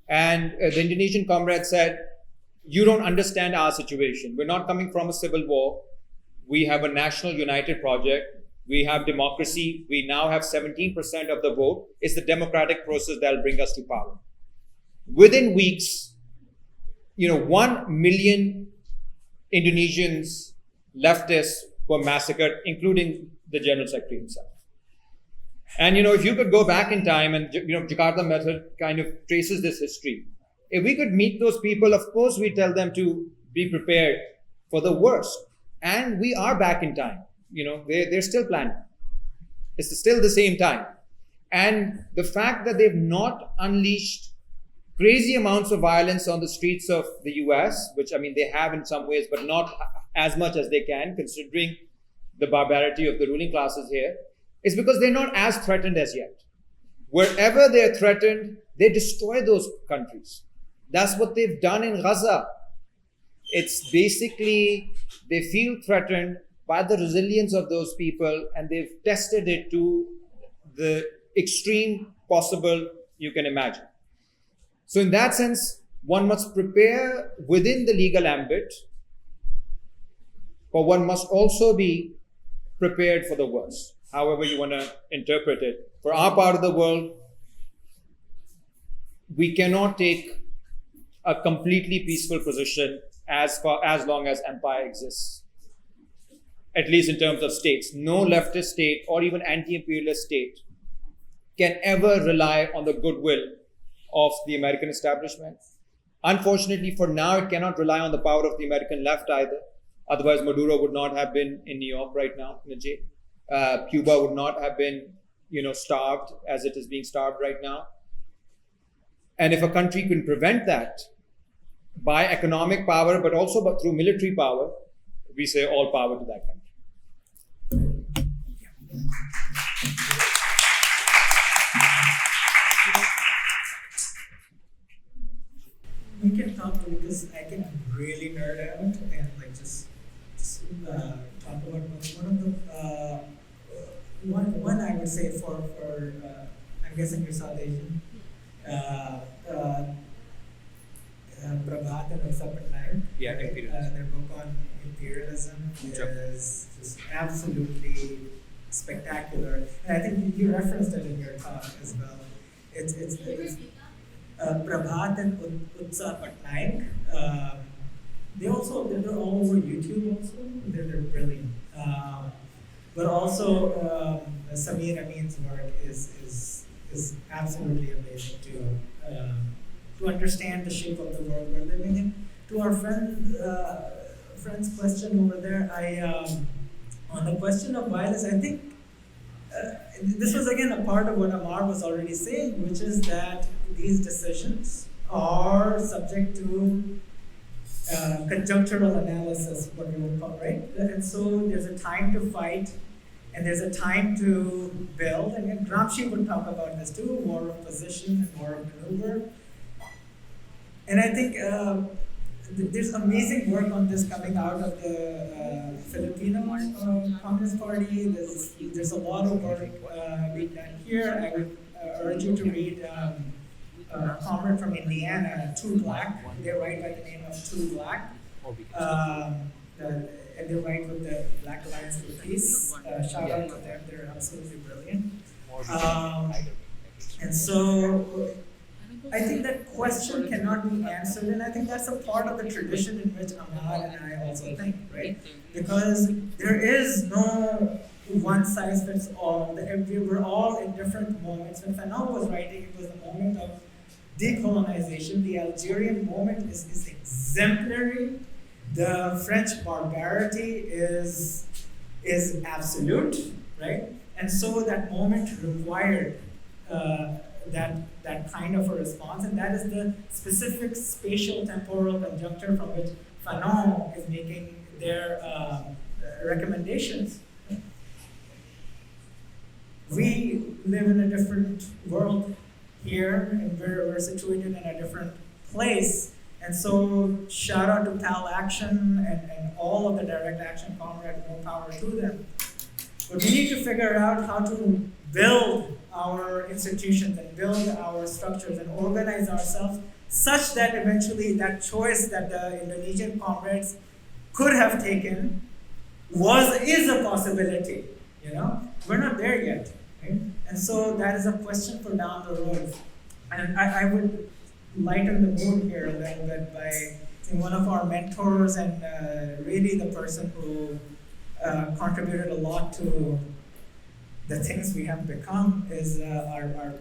And the Indonesian comrade said, you don't understand our situation. We're not coming from a civil war. We have a national united project. We have democracy. We now have 17% of the vote. It's the democratic process that will bring us to power. Within weeks, 1 million Indonesians, leftists were massacred, including the General Secretary himself. And if you could go back in time, and Jakarta method kind of traces this history. If we could meet those people, of course we tell them to be prepared for the worst. And we are back in time. They're still planning. It's still the same time. And the fact that they've not unleashed crazy amounts of violence on the streets of the US, which they have in some ways, but not as much as they can, considering the barbarity of the ruling classes here, is because they're not as threatened as yet. Wherever they're threatened, they destroy those countries. That's what they've done in Gaza. It's basically, they feel threatened by the resilience of those people, and they've tested it to the extreme possible you can imagine. So in that sense, one must prepare within the legal ambit, but one must also be prepared for the worst, however you want to interpret it. For our part of the world, we cannot take a completely peaceful position as long as empire exists, at least in terms of states. No leftist state or even anti-imperialist state can ever rely on the goodwill of the American establishment. Unfortunately, for now, it cannot rely on the power of the American left either. Otherwise, Maduro would not have been in New York right now in a jail. Cuba would not have been, starved as it is being starved right now. And if a country can prevent that by economic power, but also through military power, we say all power to that country. We can talk because I can really nerd out and just talk about one I would say for I'm guessing you're South Asian. Prabhat and Patnaik. Yeah, Imperialist. Their book on imperialism is just absolutely spectacular. And I think you referenced it in your talk as well. It's Prabhat and Patnaik. they're all over YouTube also. They're brilliant. But also Samir Amin's work is absolutely amazing to understand the shape of the world we're living in. To our friend's question over there, on the question of violence, I think this was again a part of what Ammar was already saying, which is that these decisions are subject to conjunctural analysis, what we would call, right? And so there's a time to fight, and there's a time to build. And Gramsci would talk about this too: war of position and war of maneuver. And I think there's amazing work on this coming out of the Filipino Communist Party. There's a lot of work being done here. I would urge you to read a comrade from Indiana, Too Black. They write by the name of Too Black. And they write with the Black Alliance for Peace. Shout out to them, they're absolutely brilliant. And so I think that question cannot be answered, and I think that's a part of the tradition in which Ammar and I also think, right? Because there is no one size fits all. We're all in different moments. When Fanon was writing, it was the moment of decolonization. The Algerian moment is exemplary. The French barbarity is absolute, right? And so that moment required that kind of a response, and that is the specific spatial temporal conjuncture from which Fanon is making their recommendations. We live in a different world here, and we're situated in a different place. And so shout out to PAL Action and all of the direct action comrades, more power to them. But we need to figure out how to build our institutions and build our structures and organize ourselves such that eventually that choice that the Indonesian comrades could have taken is a possibility. We're not there yet, right? And so that is a question for down the road. And I would lighten the mood here a little bit by one of our mentors and really the person who contributed a lot to the things we have become is our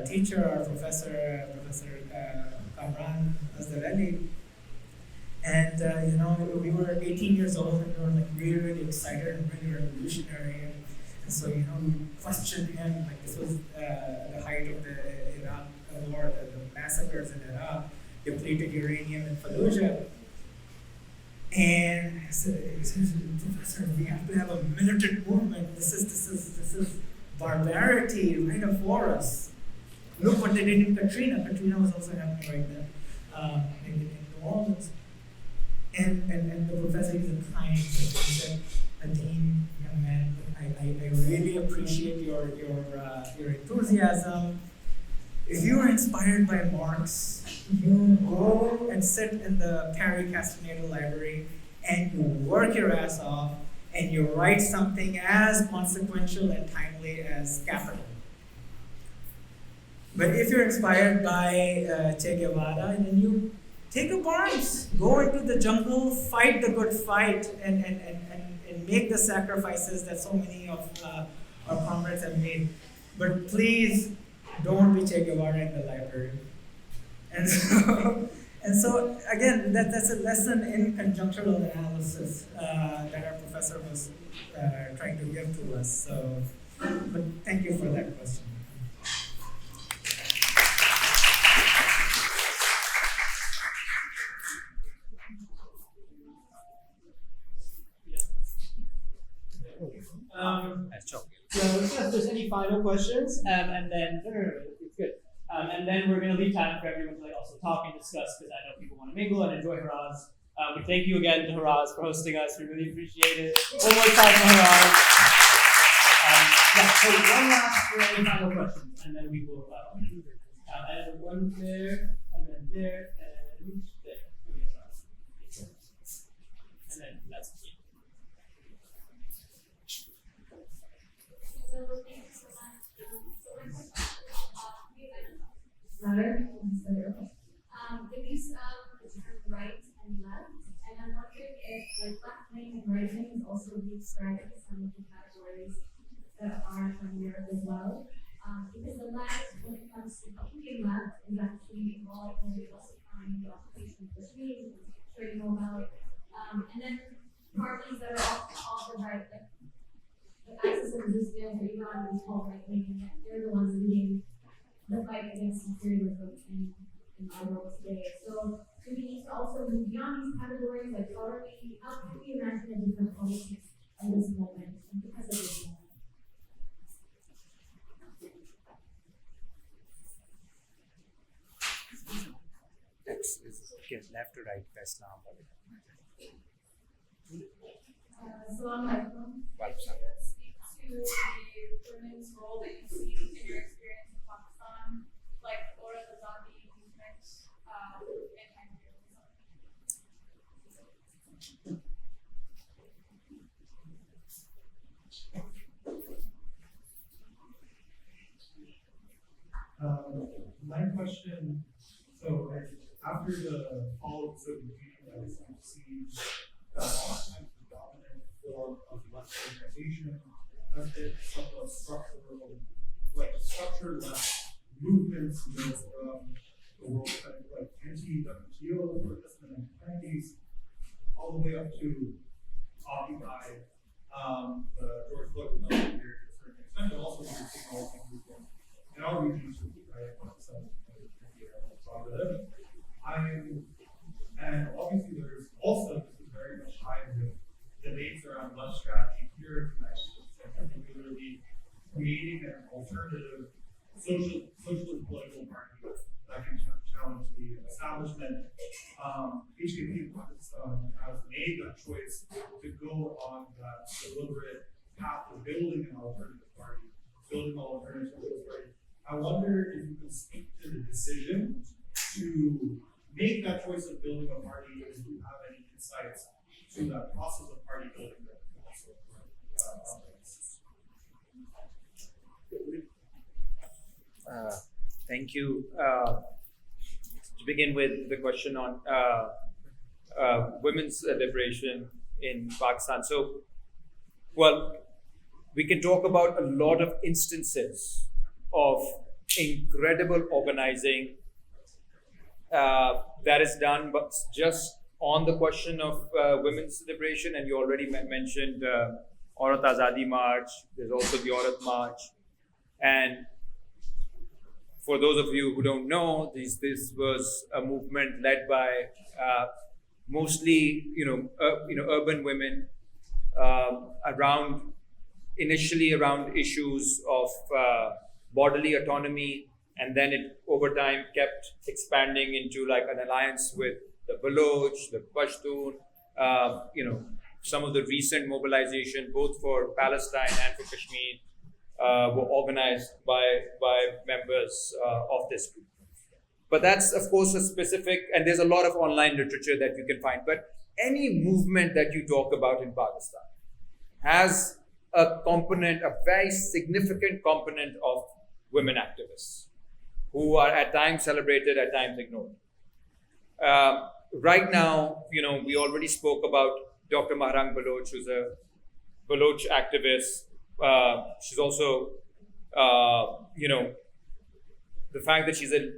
teacher, our professor, Professor Kamran Azdareli. And we were 18 years old and we were really, really excited and really revolutionary. And so we questioned him. Like this was the height of the Iraq war, the massacres in Iraq, depleted uranium in Fallujah. And I said, Professor, we have to have a militant movement. This is barbarity right before us. Look what they did in Katrina. Katrina was also happening right then in New Orleans. And the professor is a kind person. He said, Adeem, young man, I really appreciate your enthusiasm. If you are inspired by Marx, you go and sit in the Perry Castaneda Library and you work your ass off and you write something as consequential and timely as Capital. But if you're inspired by Che Guevara, then you take up arms, go into the jungle, fight the good fight, and make the sacrifices that so many of our comrades have made. But please, don't be Che Guevara in the library. And so again, that's a lesson in conjunctural analysis that our professor was trying to give to us. So, but thank you for that question. So let's see if there's any final questions, and then it's good. And then we're going to leave time for everyone to also talk and discuss, because I know people want to mingle and enjoy Haraz. We thank you again to Haraz for hosting us. We really appreciate it. One more time for Haraz. So one last for any final questions, and then we will. And one there, and then there, and there. And then that's it. So thank you so much. With these the term right and left, and describe some of the categories that are from Europe as well. Because the left, when it comes to thinking left, is actually involved in justifying the occupation of Kashmir, which I'm sure you know about. And then parties that are off the right, like the Axis and Resistance or Iran is called right wing, they're the ones leading the fight against imperialism in our world today. So do we need to also move beyond these categories? Like how can we imagine a different politics in this moment and because of this moment? Left to right, best now. Assalamualaikum. Speak to the women's role that you see in your experience in Pakistan, like Aurat-Azadi movement and imperialism. My question, so after the fall of the Soviet Union, we've seen the dominant form of left organization has been some of the structured left movements from the world, kind of like anti-WTO protests in the 1990s, all the way up to Occupy, the George Floyd rebellion period to a certain extent, but also we're seeing all these movements in our region, right? And obviously there's also, this is very much tied with debates around left strategy here in the United States, and particularly creating an alternative socialist political party that can challenge the establishment. HKP in Pakistan has made that choice to go on that deliberate path of building an alternative party, building an alternative socialist party. I wonder if you can speak to the decision to make that choice of building a party, if you have any insights to that process of party building that you also Thank you. To begin with the question on women's liberation in Pakistan. So, well, we can talk about a lot of instances of incredible organizing that is done, but just on the question of women's liberation, and you already mentioned Aurat Azadi March, there's also the Aurat March, and for those of you who don't know, this was a movement led by mostly urban women initially around issues of bodily autonomy, and then it over time kept expanding into like an alliance with the Baloch, the Pashtun, some of the recent mobilization both for Palestine and for Kashmir were organized by members of this group. But that's of course a specific, and there's a lot of online literature that you can find, but any movement that you talk about in Pakistan has a component, a very significant component of women activists who are at times celebrated, at times ignored. Right now, we already spoke about Dr. Mahrang Baloch, who's a Baloch activist. She's also, the fact that she's a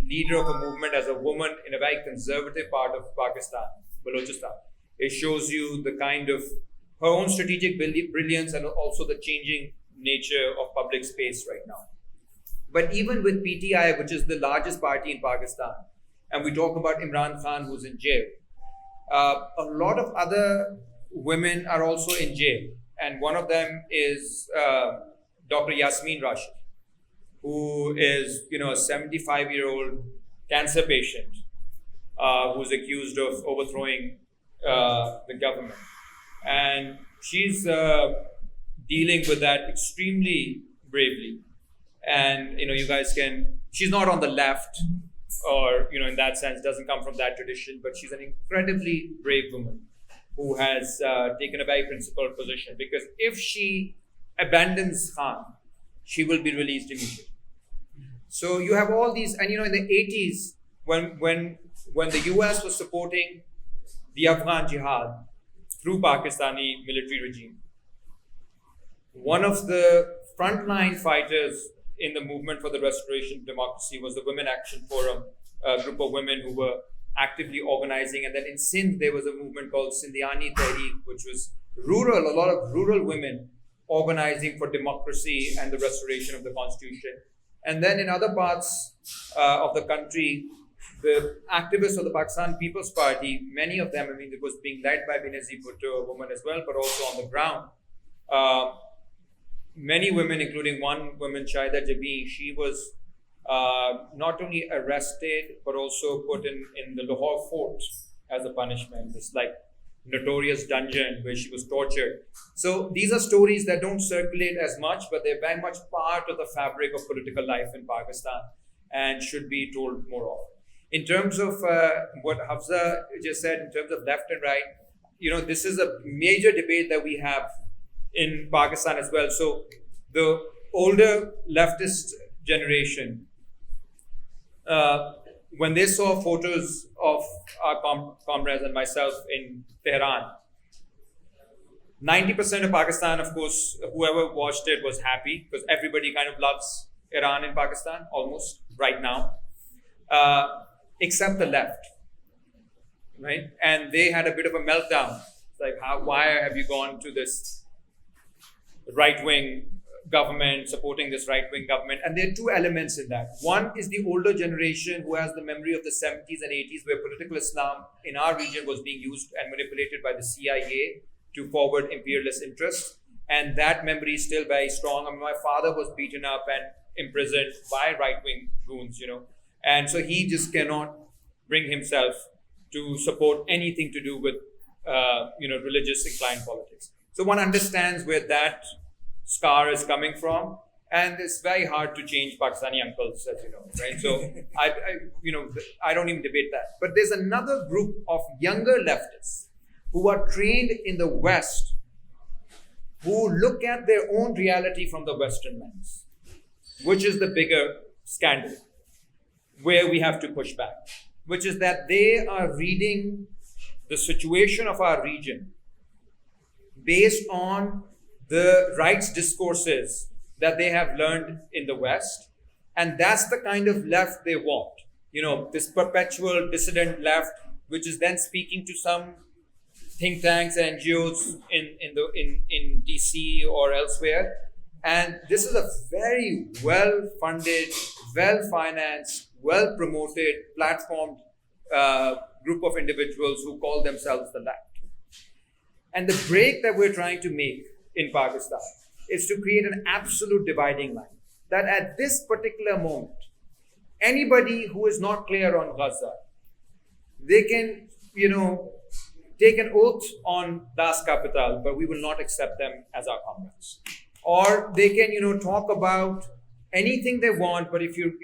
leader of a movement as a woman in a very conservative part of Pakistan, Balochistan. It shows you the kind of her own strategic brilliance and also the changing nature of public space right now. But even with PTI, which is the largest party in Pakistan, and we talk about Imran Khan, who's in jail, a lot of other women are also in jail. And one of them is Dr. Yasmin Rashid, who is, a 75-year-old cancer patient who's accused of overthrowing the government. And she's dealing with that extremely bravely. And, you guys she's not on the left or, in that sense, doesn't come from that tradition, but she's an incredibly brave woman who has taken a very principled position, because if she abandons Khan, she will be released immediately. So you have all these, and in the 80s, when the US was supporting the Afghan jihad, through Pakistani military regime. One of the frontline fighters in the movement for the restoration of democracy was the Women Action Forum, a group of women who were actively organizing. And then in Sindh, there was a movement called Sindhiani Tehreek, which was rural, a lot of rural women organizing for democracy and the restoration of the constitution. And then in other parts of the country, the activists of the Pakistan People's Party, many of them, I mean, it was being led by Benazir Bhutto, a woman as well, but also on the ground. Many women, including one woman, Shahida Jabi, she was not only arrested, but also put in the Lahore fort as a punishment, this like notorious dungeon where she was tortured. So these are stories that don't circulate as much, but they're very much part of the fabric of political life in Pakistan and should be told more often. In terms of what Hafsa just said, in terms of left and right, you know, this is a major debate that we have in Pakistan as well. So the older leftist generation, when they saw photos of our comrades and myself in Tehran, 90% of Pakistan, of course, whoever watched it was happy because everybody kind of loves Iran in Pakistan almost right now, except the left, right? And they had a bit of a meltdown. It's like, why have you gone to this right-wing government, supporting this right-wing government? And there are two elements in that. One is the older generation who has the memory of the 70s and 80s where political Islam in our region was being used and manipulated by the CIA to forward imperialist interests. And that memory is still very strong. I mean, my father was beaten up and imprisoned by right-wing goons, you know. And so he just cannot bring himself to support anything to do with, religious inclined politics. So one understands where that scar is coming from, and it's very hard to change Pakistani uncles, as you know, right? So I don't even debate that. But there's another group of younger leftists who are trained in the West, who look at their own reality from the Western lens, which is the bigger scandal, where we have to push back, which is that they are reading the situation of our region based on the rights discourses that they have learned in the West. And that's the kind of left they want. You know, this perpetual dissident left, which is then speaking to some think tanks and NGOs in DC or elsewhere. And this is a very well-funded, well-financed, well-promoted, platformed group of individuals who call themselves the left. And the break that we're trying to make in Pakistan is to create an absolute dividing line. That at this particular moment, anybody who is not clear on Gaza, they can, take an oath on Das Kapital, but we will not accept them as our comrades. Or they can, talk about anything they want, but if you're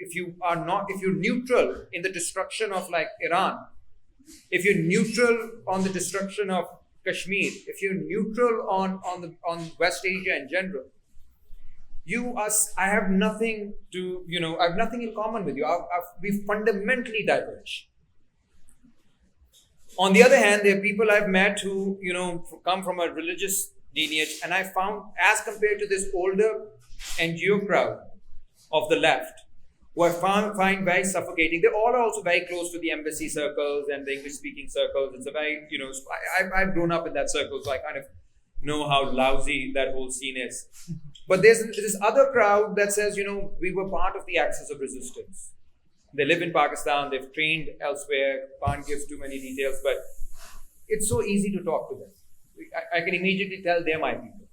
neutral in the destruction of like Iran, if you're neutral on the destruction of Kashmir, if you're neutral on West Asia in general, I have nothing in common with you. We fundamentally diverge. On the other hand, there are people I've met who, come from a religious lineage, and I found, as compared to this older NGO crowd of the left, who I find very suffocating. They all are also very close to the embassy circles and the English-speaking circles. It's a very, I've grown up in that circle, so I kind of know how lousy that whole scene is. But there's this other crowd that says, we were part of the axis of resistance. They live in Pakistan, they've trained elsewhere, can't give too many details, but it's so easy to talk to them. I can immediately tell they're my people.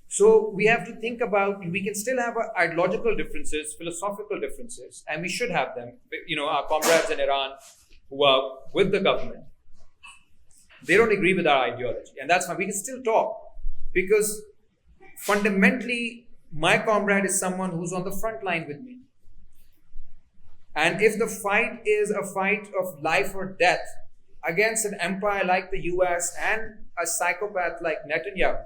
So we have to think about, we can still have our ideological differences, philosophical differences, and we should have them. Our comrades in Iran who are with the government, they don't agree with our ideology, and that's fine. We can still talk, because fundamentally, my comrade is someone who's on the front line with me. And if the fight is a fight of life or death against an empire like the US and a psychopath like Netanyahu,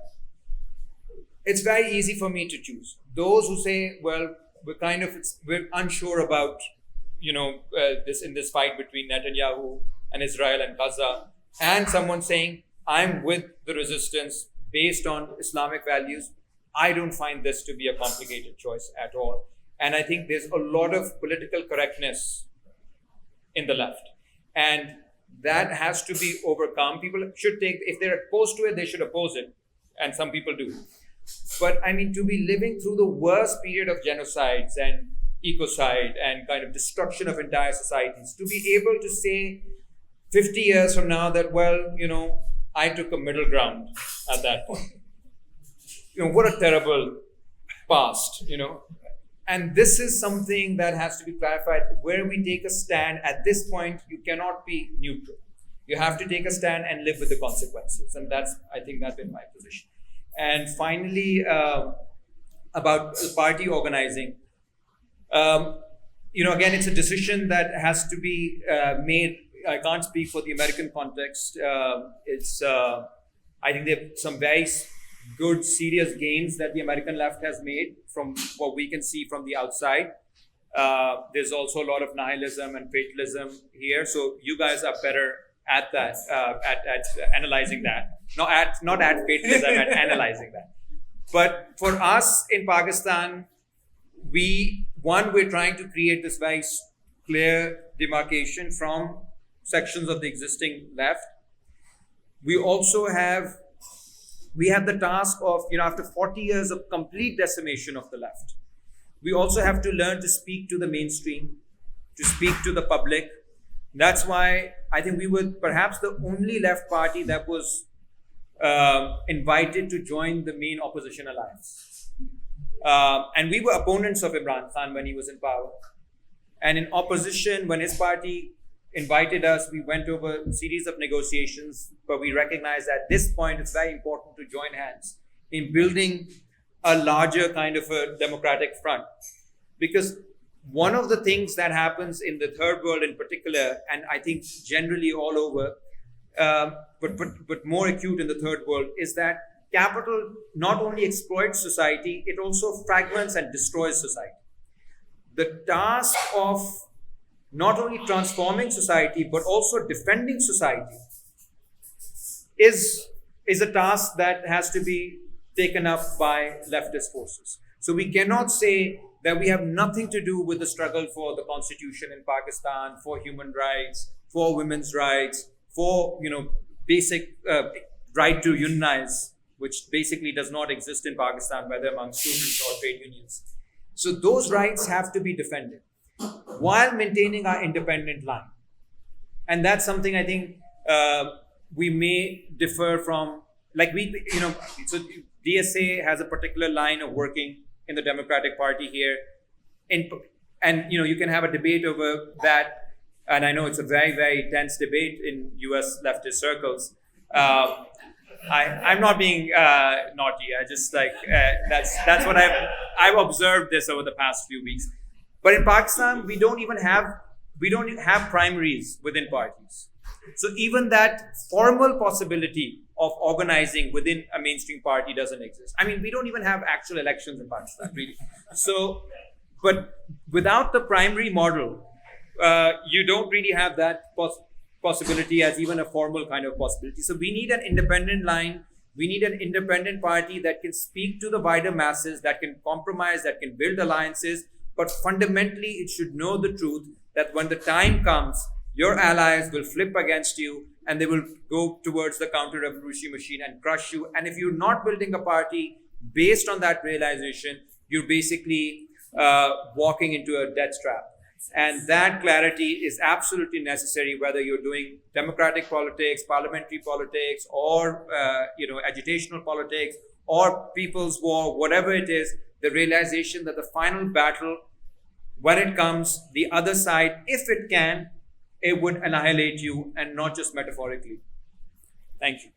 it's very easy for me to choose. Those who say, well, we're unsure about, this fight between Netanyahu and Israel and Gaza, and someone saying, I'm with the resistance based on Islamic values, I don't find this to be a complicated choice at all. And I think there's a lot of political correctness in the left. And that has to be overcome. People should take, if they're opposed to it, they should oppose it. And some people do. But I mean, to be living through the worst period of genocides and ecocide and kind of destruction of entire societies, to be able to say 50 years from now that, well, you know, I took a middle ground at that point. You know, what a terrible past, you know. And this is something that has to be clarified. Where we take a stand at this point, you cannot be neutral. You have to take a stand and live with the consequences. And that's, I think that's been my position. And finally, about party organizing. You know, again, it's a decision that has to be made. I can't speak for the American context. I think there are some very good, serious gains that the American left has made from what we can see from the outside. There's also a lot of nihilism and fatalism here. So you guys are better at that, at analyzing that. Not at fatalism, at analyzing that. But for us in Pakistan, we're trying to create this very clear demarcation from sections of the existing left. We also have the task of, you know, after 40 years of complete decimation of the left, we also have to learn to speak to the mainstream, to speak to the public. That's why I think we were perhaps the only left party that was invited to join the main opposition alliance. And we were opponents of Imran Khan when he was in power. And in opposition, when his party invited us, we went over a series of negotiations, but we recognized at this point it's very important to join hands in building a larger kind of a democratic front. Because one of the things that happens in the third world in particular, and I think generally all over, but more acute in the third world, is that capital not only exploits society, it also fragments and destroys society. The task of not only transforming society, but also defending society is a task that has to be taken up by leftist forces. So we cannot say that we have nothing to do with the struggle for the constitution in Pakistan, for human rights, for women's rights, for, you know, basic right to unionize, which basically does not exist in Pakistan, whether among students or trade unions. So those rights have to be defended while maintaining our independent line. And that's something I think we may differ from, like so DSA has a particular line of working in the Democratic Party here. And you can have a debate over that. And I know it's a very, very tense debate in US leftist circles. I'm not being naughty. I just that's what I've observed this over the past few weeks. But in Pakistan, we don't have primaries within parties. So even that formal possibility of organizing within a mainstream party doesn't exist. I mean, we don't even have actual elections in Pakistan, really. So, but without the primary model, you don't really have that possibility as even a formal kind of possibility. So we need an independent line. We need an independent party that can speak to the wider masses, that can compromise, that can build alliances. But fundamentally, it should know the truth that when the time comes, your allies will flip against you and they will go towards the counter-revolutionary machine and crush you. And if you're not building a party based on that realization, you're basically walking into a death trap. And that clarity is absolutely necessary, whether you're doing democratic politics, parliamentary politics, or agitational politics, or people's war, whatever it is. The realization that the final battle, when it comes, the other side, if it can, it would annihilate you, and not just metaphorically. Thank you.